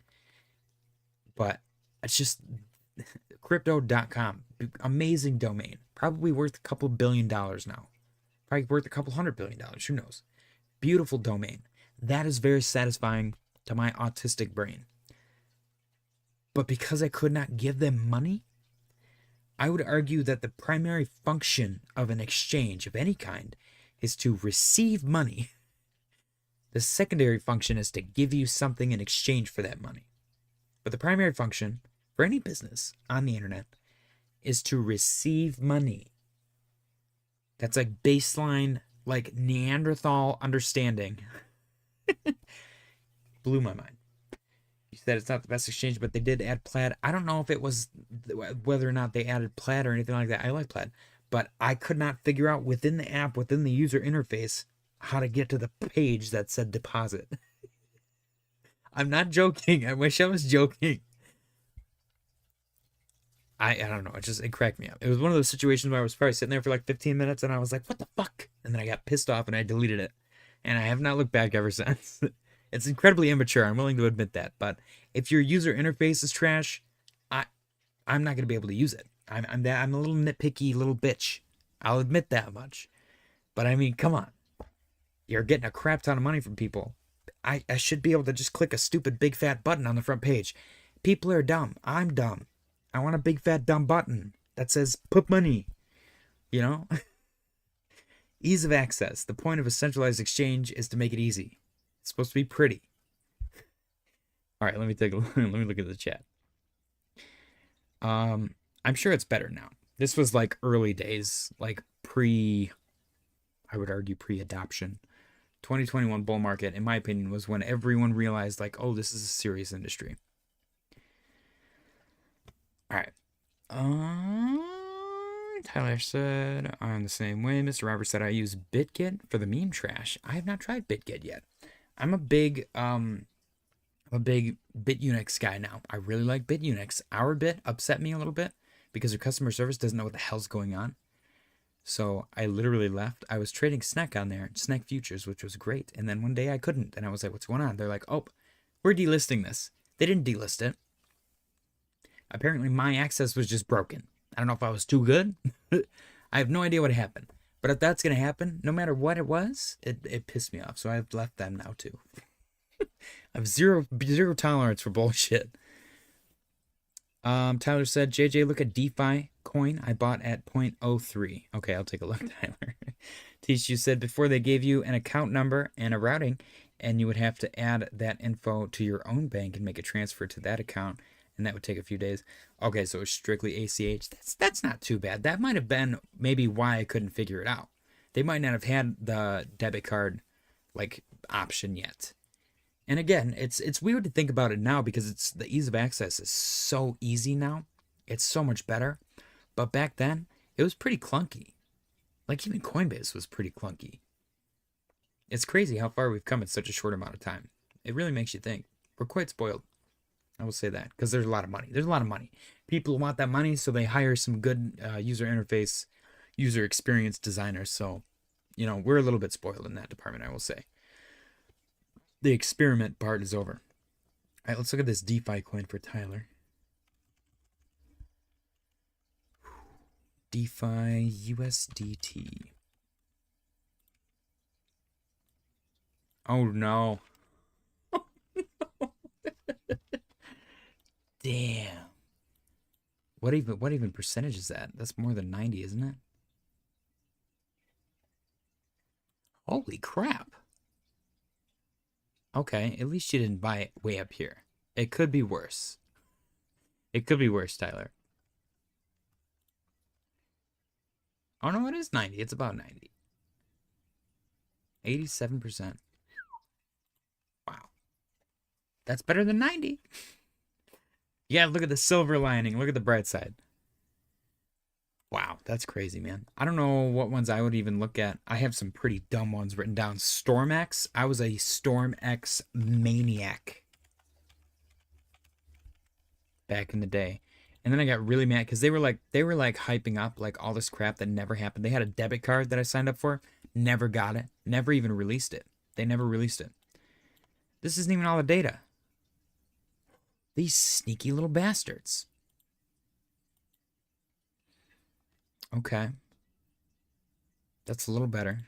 But it's just crypto.com. Amazing domain. Probably worth a couple $1 billion now. Probably worth a couple $100 billion. Who knows? Beautiful domain. That is very satisfying to my autistic brain. But because I could not give them money, I would argue that the primary function of an exchange of any kind is to receive money. The secondary function is to give you something in exchange for that money. But the primary function for any business on the internet is to receive money. That's like baseline, like Neanderthal understanding. Blew my mind. said it's not the best exchange, but they did add Plaid. I don't know if it was whether or not they added Plaid or anything like that. I like Plaid, but I could not figure out within the app, within the user interface, how to get to the page that said deposit. I'm not joking. I wish I was joking. I don't know. It cracked me up. It was one of those situations where I was probably sitting there for like 15 minutes and I was like, what the fuck? And then I got pissed off and I deleted it. And I have not looked back ever since. It's incredibly immature. I'm willing to admit that. But if your user interface is trash, I'm not going to be able to use it. I'm a little nitpicky little bitch. I'll admit that much. But I mean, come on. You're getting a crap ton of money from people. I should be able to just click a stupid big fat button on the front page. People are dumb. I'm dumb. I want a big fat dumb button that says put money, you know? Ease of access. The point of a centralized exchange is to make it easy. It's supposed to be pretty. All right, let me look at the chat. I'm sure it's better now. This was like early days, like I would argue pre-adoption. 2021 bull market, in my opinion, was when everyone realized like, oh, this is a serious industry. All right. Tyler said, I'm the same way. Mr. Robert said, I use BitGet for the meme trash. I have not tried BitGet yet. I'm a big BitUnix guy now. I really like BitUnix. Our Bit upset me a little bit because their customer service doesn't know what the hell's going on. So I literally left. I was trading SNEK on there, SNEK futures, which was great. And then one day I couldn't. And I was like, what's going on? They're like, oh, we're delisting this. They didn't delist it. Apparently my access was just broken. I don't know if I was too good. I have no idea what happened. But if that's going to happen, no matter what it was, it pissed me off. So I've left them now too. I have zero tolerance for bullshit. Tyler said, JJ, look at DeFi coin I bought at 0.03. Okay, I'll take a look, Tyler. Teach, you said before they gave you an account number and a routing, and you would have to add that info to your own bank and make a transfer to that account, and that would take a few days. Okay, so it's strictly ACH. That's not too bad. That might have been maybe why I couldn't figure it out. They might not have had the debit card like option yet. And again, it's weird to think about it now because it's the ease of access is so easy now. It's so much better. But back then, it was pretty clunky. Like even Coinbase was pretty clunky. It's crazy how far we've come in such a short amount of time. It really makes you think. We're quite spoiled. I will say that because there's a lot of money. There's a lot of money. People want that money, so they hire some good user interface, user experience designers. So, you know, we're a little bit spoiled in that department, I will say. The experiment part is over. All right, let's look at this DeFi coin for Tyler. DeFi USDT. Oh no. Damn. What even percentage is that? That's more than 90, isn't it? Holy crap. Okay, at least you didn't buy it way up here. It could be worse. It could be worse, Tyler. Oh no, it is 90. It's about 90. 87%. Wow. That's better than 90. Yeah, look at the silver lining. Look at the bright side. Wow, that's crazy, man. I don't know what ones I would even look at. I have some pretty dumb ones written down. StormX. I was a StormX maniac back in the day. And then I got really mad because they were like hyping up like all this crap that never happened. They had a debit card that I signed up for. Never got it. Never even released it. They never released it. This isn't even all the data. These sneaky little bastards. Okay. That's a little better.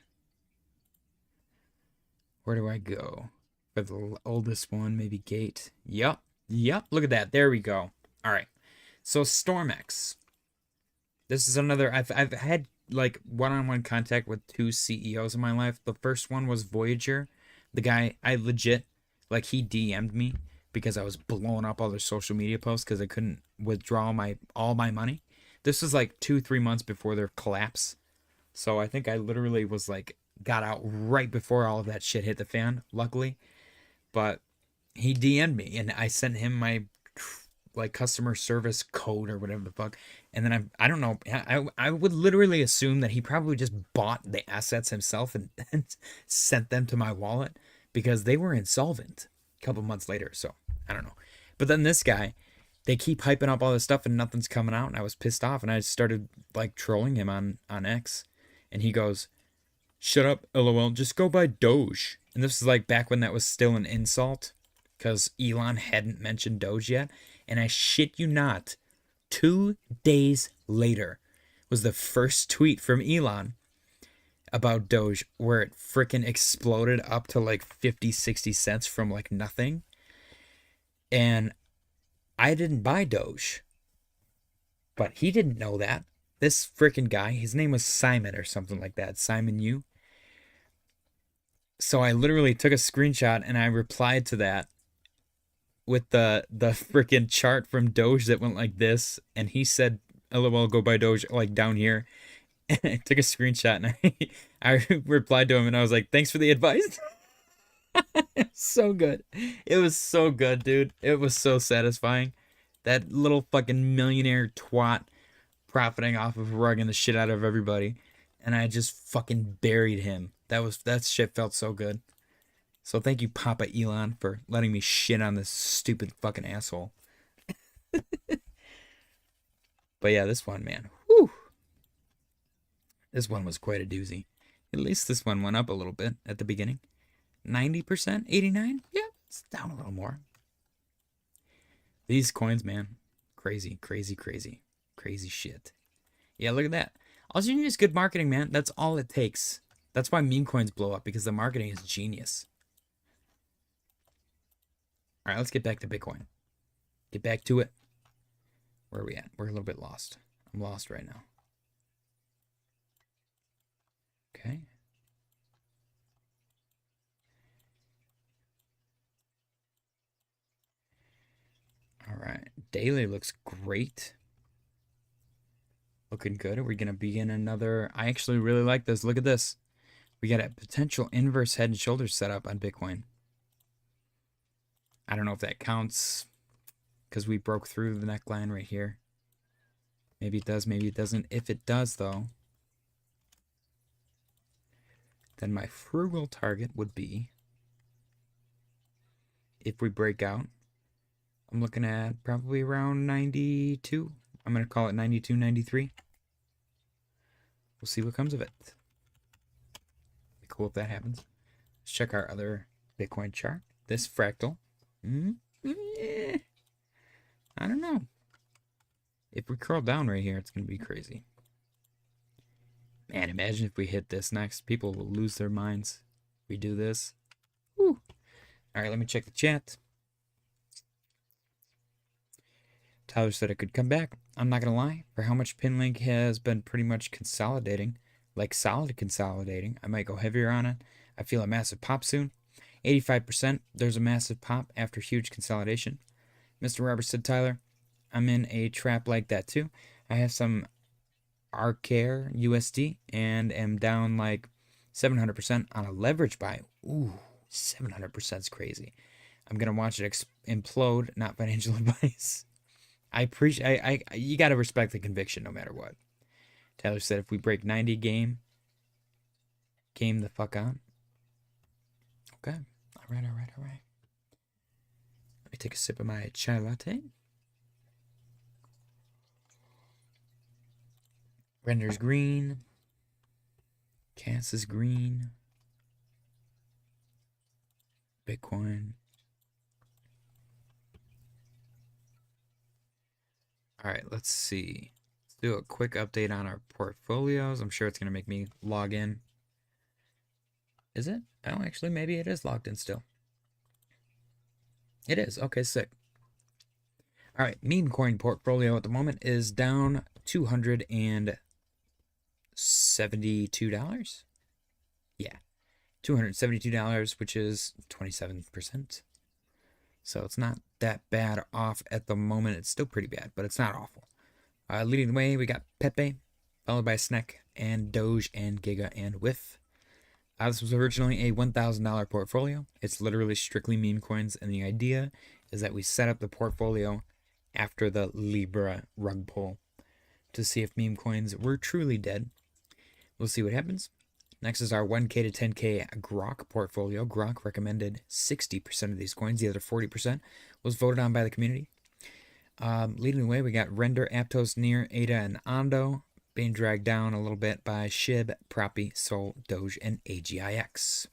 Where do I go? For the oldest one, maybe Gate. Yep. Look at that. There we go. All right. So StormX. This is another. I've had like one-on-one contact with two CEOs in my life. The first one was Voyager. The guy, I legit, like he DM'd me because I was blowing up all their social media posts because I couldn't withdraw all my money. This was like 2-3 months before their collapse. So I think I literally was like, got out right before all of that shit hit the fan, luckily. But he DM'd me and I sent him my like customer service code or whatever the fuck. And then I don't know. I would literally assume that he probably just bought the assets himself and sent them to my wallet because they were insolvent a couple months later. So I don't know. But then this guy, they keep hyping up all this stuff and nothing's coming out. And I was pissed off and I started like trolling him on X. And he goes, "Shut up, LOL. Just go buy Doge." And this is like back when that was still an insult because Elon hadn't mentioned Doge yet. And I shit you not, 2 days later was the first tweet from Elon about Doge where it freaking exploded up to like 50, 60 cents from like nothing. And I didn't buy Doge, but he didn't know that. This freaking guy, his name was Simon or something like that, Simon Yu. So I literally took a screenshot and I replied to that with the freaking chart from Doge that went like this, and he said, "LOL, go buy Doge," like down here. And I took a screenshot and I replied to him and I was like, "Thanks for the advice." So good. It was so good, dude. It was so satisfying. That little fucking millionaire twat profiting off of rugging the shit out of everybody, and I just fucking buried him. That shit felt so good. So thank you, Papa Elon, for letting me shit on this stupid fucking asshole. But yeah, this one, man. Whew. This one was quite a doozy. At least this one went up a little bit at the beginning. 90%? 89? Yeah, it's down a little more. These coins, man. Crazy, crazy, crazy. Crazy shit. Yeah, look at that. All you need is good marketing, man. That's all it takes. That's why meme coins blow up, because the marketing is genius. All right, let's get back to Bitcoin. Get back to it. Where are we at? We're a little bit lost. I'm lost right now. Okay. All right. Daily looks great. Looking good. Are we going to begin another? I actually really like this. Look at this. We got a potential inverse head and shoulders set up on Bitcoin. I don't know if that counts because we broke through the neckline right here. Maybe it does, maybe it doesn't. If it does, though, then my frugal target would be, if we break out, I'm looking at probably around 92. I'm going to call it 92, 93. We'll see what comes of it. Be cool if that happens. Let's check our other Bitcoin chart. This fractal. Yeah. I don't know. If we curl down right here, it's going to be crazy. Man, imagine if we hit this next. People will lose their minds. We do this. Woo. All right, let me check the chat. Tyler said it could come back. I'm not going to lie. For how much Pinlink has been pretty much consolidating, like solid consolidating, I might go heavier on it. I feel a massive pop soon. 85%. There's a massive pop after huge consolidation. Mr. Roberts said, Tyler, I'm in a trap like that too. I have some Arcare USD and am down like 700% on a leverage buy. Ooh, 700% is crazy. I'm going to watch it implode, not financial advice. I appreciate, you got to respect the conviction no matter what. Tyler said if we break 90 game the fuck on. Okay. All right. Let me take a sip of my chai latte. Render's green. Cass is green. Bitcoin. All right, let's see. Let's do a quick update on our portfolios. I'm sure it's going to make me log in. Is it? Oh, actually, maybe it is logged in still. It is. Okay, sick. All right, Memecoin portfolio at the moment is down $272. Yeah, $272, which is 27%. So it's not that bad off at the moment. It's still pretty bad, but it's not awful. Leading the way, we got Pepe, followed by SNEK and Doge and Giga and Whiff. This was originally a $1,000 portfolio. It's literally strictly meme coins, and the idea is that we set up the portfolio after the Libra rug pull to see if meme coins were truly dead. We'll see what happens. Next is our 1K to 10K Grok portfolio. Grok recommended 60% of these coins. The other 40% was voted on by the community. Leading the way, we got Render, Aptos, Near, ADA, and Ondo. Being dragged down a little bit by Shib, Proppy, Sol, Doge, and AGIX.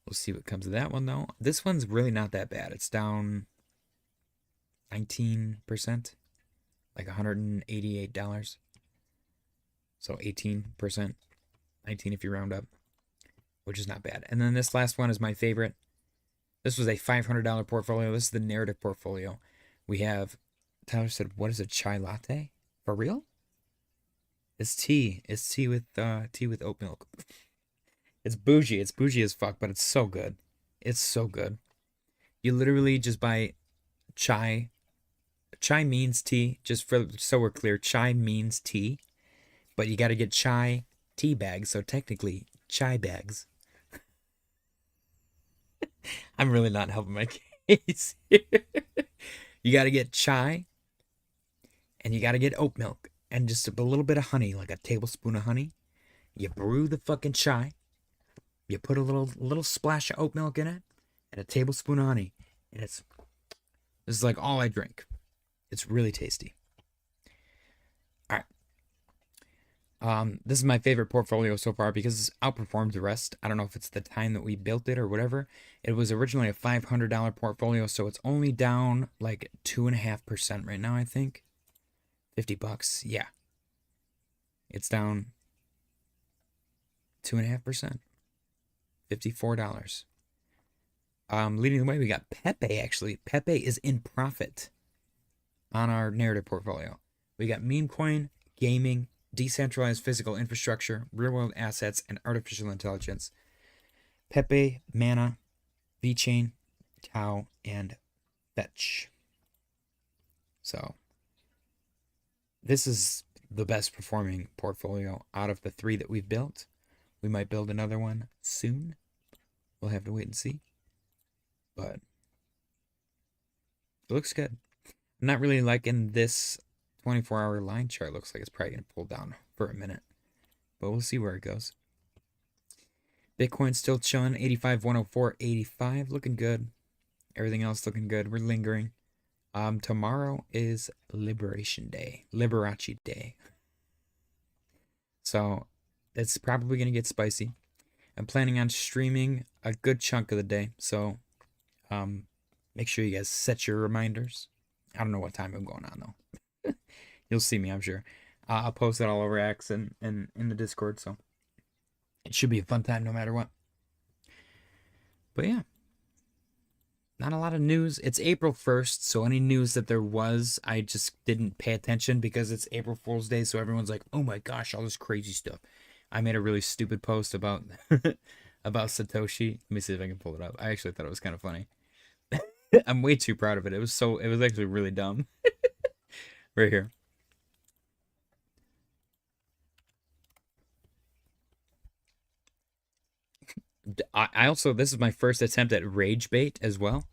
We'll see what comes of that one, though. This one's really not that bad. It's down 19%, like $188. So 18%, 19 if you round up, which is not bad. And then this last one is my favorite. This was a $500 portfolio. This is the narrative portfolio. We have, Tyler said, what is a chai latte? For real? It's tea. It's tea with oat milk. It's bougie. It's bougie as fuck, but it's so good. It's so good. You literally just buy chai. Chai means tea. Just so we're clear, chai means tea. But you got to get chai tea bags, so technically chai bags. I'm really not helping my case here. You got to get chai, and you got to get oat milk, and just a little bit of honey, like a tablespoon of honey. You brew the fucking chai. You put a little splash of oat milk in it, and a tablespoon of honey, and this is like all I drink. It's really tasty. All right. This is my favorite portfolio so far because it's outperformed the rest. I don't know if it's the time that we built it or whatever. It was originally a $500 portfolio, so it's only down like 2.5% right now, I think. $50. Yeah. It's down 2.5%. $54. Leading the way, we got Pepe, actually. Pepe is in profit on our narrative portfolio. We got Memecoin, gaming, decentralized physical infrastructure, real-world assets, and artificial intelligence. Pepe, Mana, VeChain, Tau, and Fetch. So, this is the best performing portfolio out of the 3 that we've built. We might build another one soon. We'll have to wait and see. But it looks good. I'm not really liking this 24-hour line chart. Looks like it's probably going to pull down for a minute. But we'll see where it goes. Bitcoin still chilling. 85, 104, 85. Looking good. Everything else looking good. We're lingering. Tomorrow is Liberation Day. Liberace Day. So it's probably going to get spicy. I'm planning on streaming a good chunk of the day. So make sure you guys set your reminders. I don't know what time I'm going on, though. You'll see me, I'm sure. I'll post it all over X and in the Discord, so it should be a fun time no matter what. But yeah, not a lot of news. It's April 1st, so any news that there was, I just didn't pay attention because it's April Fool's Day, so everyone's like, oh my gosh, all this crazy stuff. I made a really stupid post about about Satoshi. Let me see if I can pull it up. I actually thought it was kind of funny. I'm way too proud of it. It was actually really dumb. Right here. I also, this is my first attempt at rage bait as well.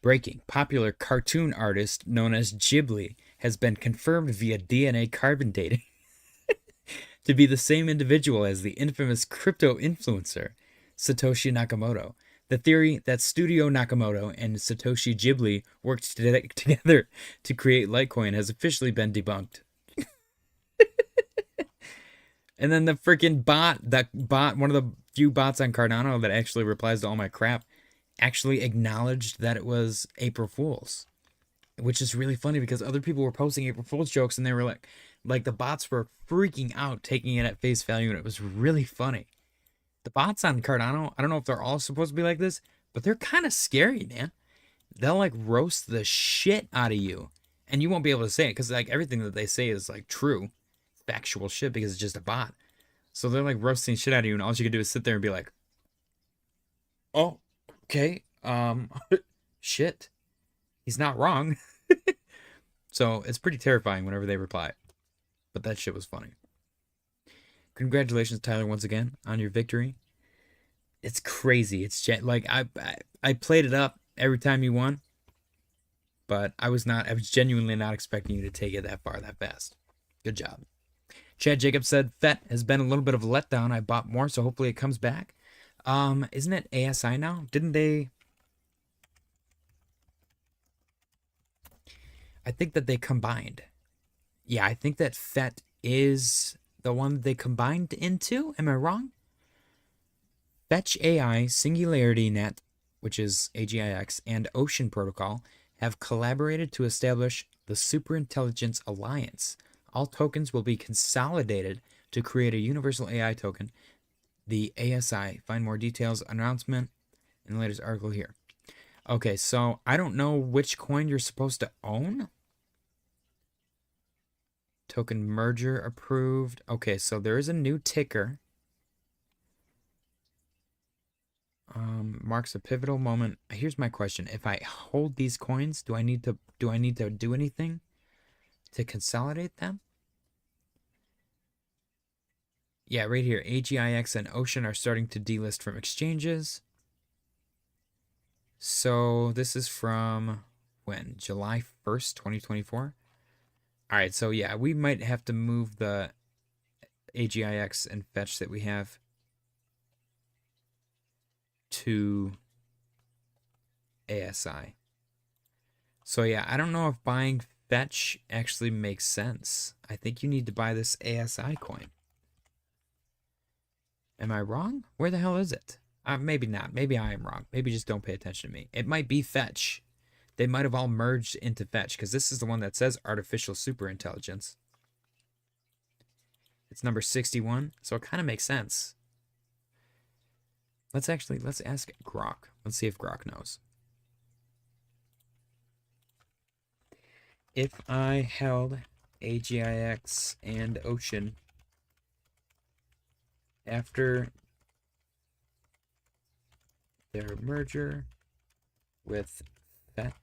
Breaking. Popular cartoon artist known as Ghibli has been confirmed via DNA carbon dating to be the same individual as the infamous crypto influencer, Satoshi Nakamoto. The theory that Studio Nakamoto and Satoshi Ghibli worked together to create Litecoin has officially been debunked. And then the freaking bot, one of the few bots on Cardano that actually replies to all my crap, actually acknowledged that it was April Fool's. Which is really funny because other people were posting April Fool's jokes and they were like the bots were freaking out, taking it at face value, and it was really funny. The bots on Cardano, I don't know if they're all supposed to be like this, but they're kind of scary, man. They'll like roast the shit out of you, and you won't be able to say it because like everything that they say is like true, factual shit because it's just a bot. So they're like roasting shit out of you, and all you can do is sit there and be like, "Oh, okay, shit, he's not wrong." So it's pretty terrifying whenever they reply, but that shit was funny. Congratulations, Tyler, once again on your victory. It's crazy. It's like I played it up every time you won, but I was genuinely not expecting you to take it that far that fast. Good job. Chad Jacob said FET has been a little bit of a letdown. I bought more, so hopefully it comes back. Isn't it ASI now? Didn't they? I think that they combined. Yeah, I think that FET is the one they combined into. Am I wrong? Fetch AI, Singularity Net, which is AGIX, and Ocean Protocol have collaborated to establish the Superintelligence Alliance. All tokens will be consolidated to create a universal AI token, the ASI. Find more details, announcement, in the latest article here. Okay, so I don't know which coin you're supposed to own. Token merger approved. Okay, so there is a new ticker. Marks a pivotal moment. Here's my question. If I hold these coins, do I need to do anything to consolidate them? Yeah, right here. AGIX and Ocean are starting to delist from exchanges. So this is from when? July 1st, 2024? All right, so yeah, we might have to move the AGIX and fetch that we have to ASI. So yeah, I don't know if buying fetch actually makes sense. I think you need to buy this ASI coin. Am I wrong? Where the hell is it? Maybe not. Maybe I am wrong. Maybe just don't pay attention to me. It might be fetch. They might have all merged into fetch because this is the one that says artificial superintelligence. It's number 61, so it kind of makes sense. Let's ask Grok. Let's see if Grok knows. If I held AGIX and Ocean after their merger with FET,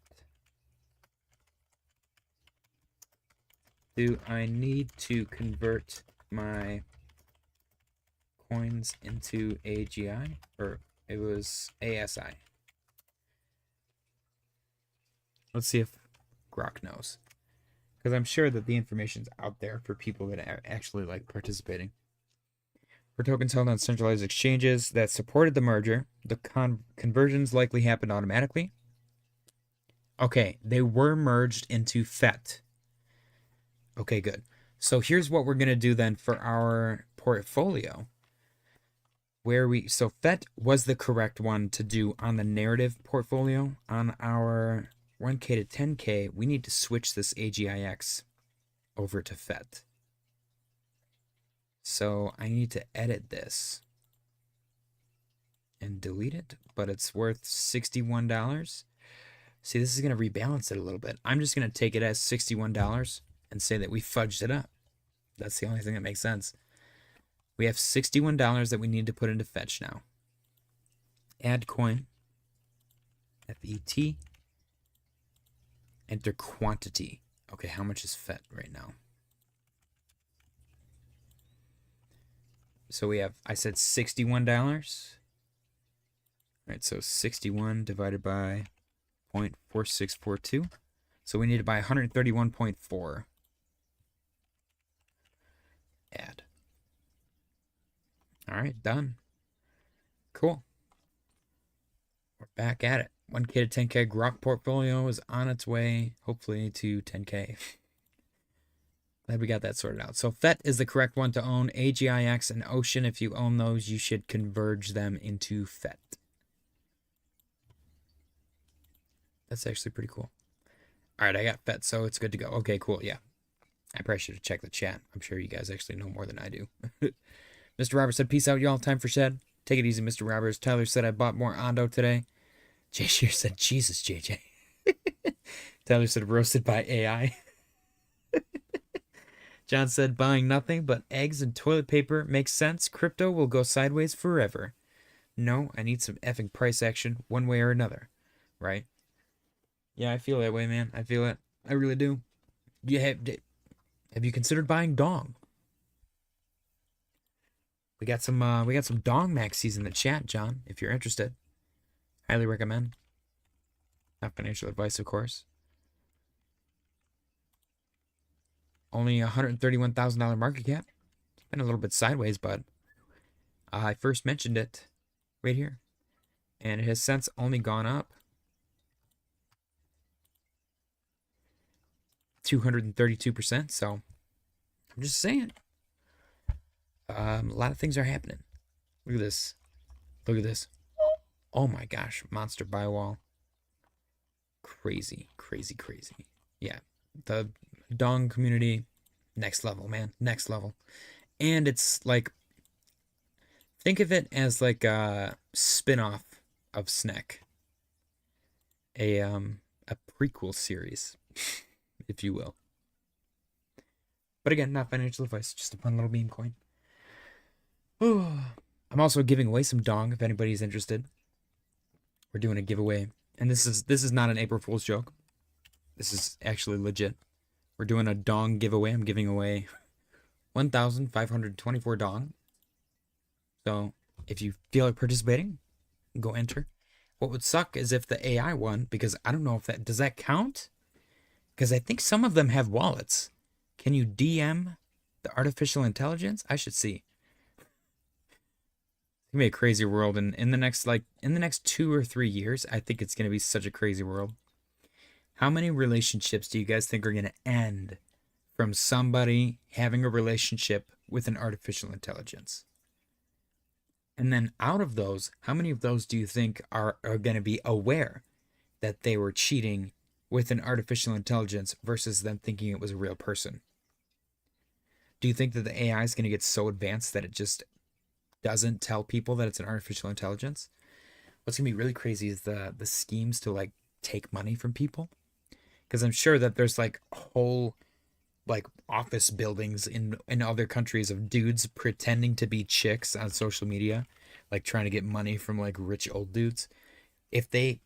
do I need to convert my coins into AGI? Or it was ASI. Let's see if Grok knows. Because I'm sure that the information's out there for people that are actually like participating. For tokens held on centralized exchanges that supported the merger, the conversions likely happened automatically. Okay, they were merged into FET. Okay, good. So here's what we're going to do then for our portfolio. So FET was the correct one to do on the narrative portfolio. On our 1K to 10K, we need to switch this AGIX over to FET. So I need to edit this and delete it, but it's worth $61. See, this is going to rebalance it a little bit. I'm just going to take it as $61 and say that we fudged it up. That's the only thing that makes sense. We have $61 that we need to put into fetch now. Add coin, FET, enter quantity. Okay, how much is FET right now? So we have, I said $61. All right, so 61 divided by 0.4642. So we need to buy 131.4. Add. All right, done. Cool. We're back at it. 1K to 10K Grok portfolio is on its way, hopefully, to 10K. Glad we got that sorted out. So FET is the correct one to own. AGIX and Ocean, if you own those, you should converge them into FET. That's actually pretty cool. All right, I got FET, so it's good to go. Okay, cool, yeah. I probably should have checked the chat. I'm sure you guys actually know more than I do. Mr. Roberts said, peace out, y'all. Time for shed. Take it easy, Mr. Roberts. Tyler said, I bought more Ondo today. Jay Shear said, Jesus, JJ. Tyler said, roasted by AI. John said, buying nothing but eggs and toilet paper makes sense. Crypto will go sideways forever. No, I need some effing price action one way or another. Right? Yeah, I feel that way, man. I feel it. I really do. Have you considered buying Dong? We got some dong maxis in the chat, John, if you're interested. Highly recommend. Not financial advice, of course. Only $131,000 market cap. It's been a little bit sideways, but I first mentioned it right here. And it has since only gone up 232%. So I'm just saying. A lot of things are happening. Look at this. Look at this. Oh my gosh. Monster buy wall. Crazy, crazy, crazy. Yeah. The dong community, next level, man. Next level. And it's like, think of it as like a spin-off of SNEK. A prequel series, if you will. But again, not financial advice, just a fun little meme coin. I'm also giving away some dong if anybody's interested. We're doing a giveaway. And this is not an April Fool's joke. This is actually legit. We're doing a dong giveaway. I'm giving away 1,524 dong. So if you feel like participating, go enter. What would suck is if the AI won, because I don't know if does that count? Because I think some of them have wallets. Can you DM the artificial intelligence? I should see. It's gonna be a crazy world, and in the next 2 or 3 years, I think it's gonna be such a crazy world. How many relationships do you guys think are gonna end from somebody having a relationship with an artificial intelligence? And then out of those, how many of those do you think are going to be aware that they were cheating with an artificial intelligence versus them thinking it was a real person? Do you think that the AI is going to get so advanced that it just doesn't tell people that it's an artificial intelligence? What's going to be really crazy is the schemes to like take money from people. Because I'm sure that there's like whole like office buildings in other countries of dudes pretending to be chicks on social media, like trying to get money from like rich old dudes. If they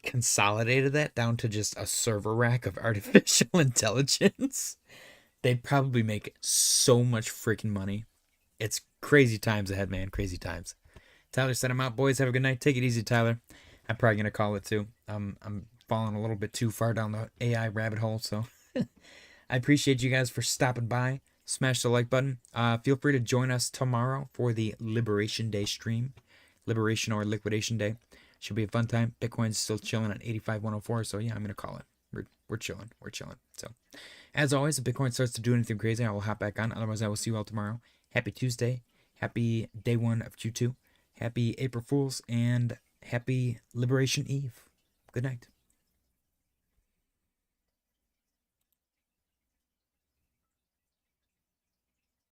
consolidated that down to just a server rack of artificial intelligence, they'd probably make so much freaking money. It's crazy times ahead, man. Crazy times. Tyler said I'm out, boys. Have a good night. Take it easy, Tyler. I'm probably gonna call it too. I'm falling a little bit too far down the AI rabbit hole, so I appreciate you guys for stopping by. Smash the like button. Feel free to join us tomorrow for the Liberation Day stream. Liberation or Liquidation Day. Should be a fun time. Bitcoin's still chilling at 85,104. So yeah, I'm going to call it. We're chilling. We're chilling. So as always, if Bitcoin starts to do anything crazy, I will hop back on. Otherwise, I will see you all tomorrow. Happy Tuesday. Happy day 1 of Q2. Happy April Fools. And happy Liberation Eve. Good night.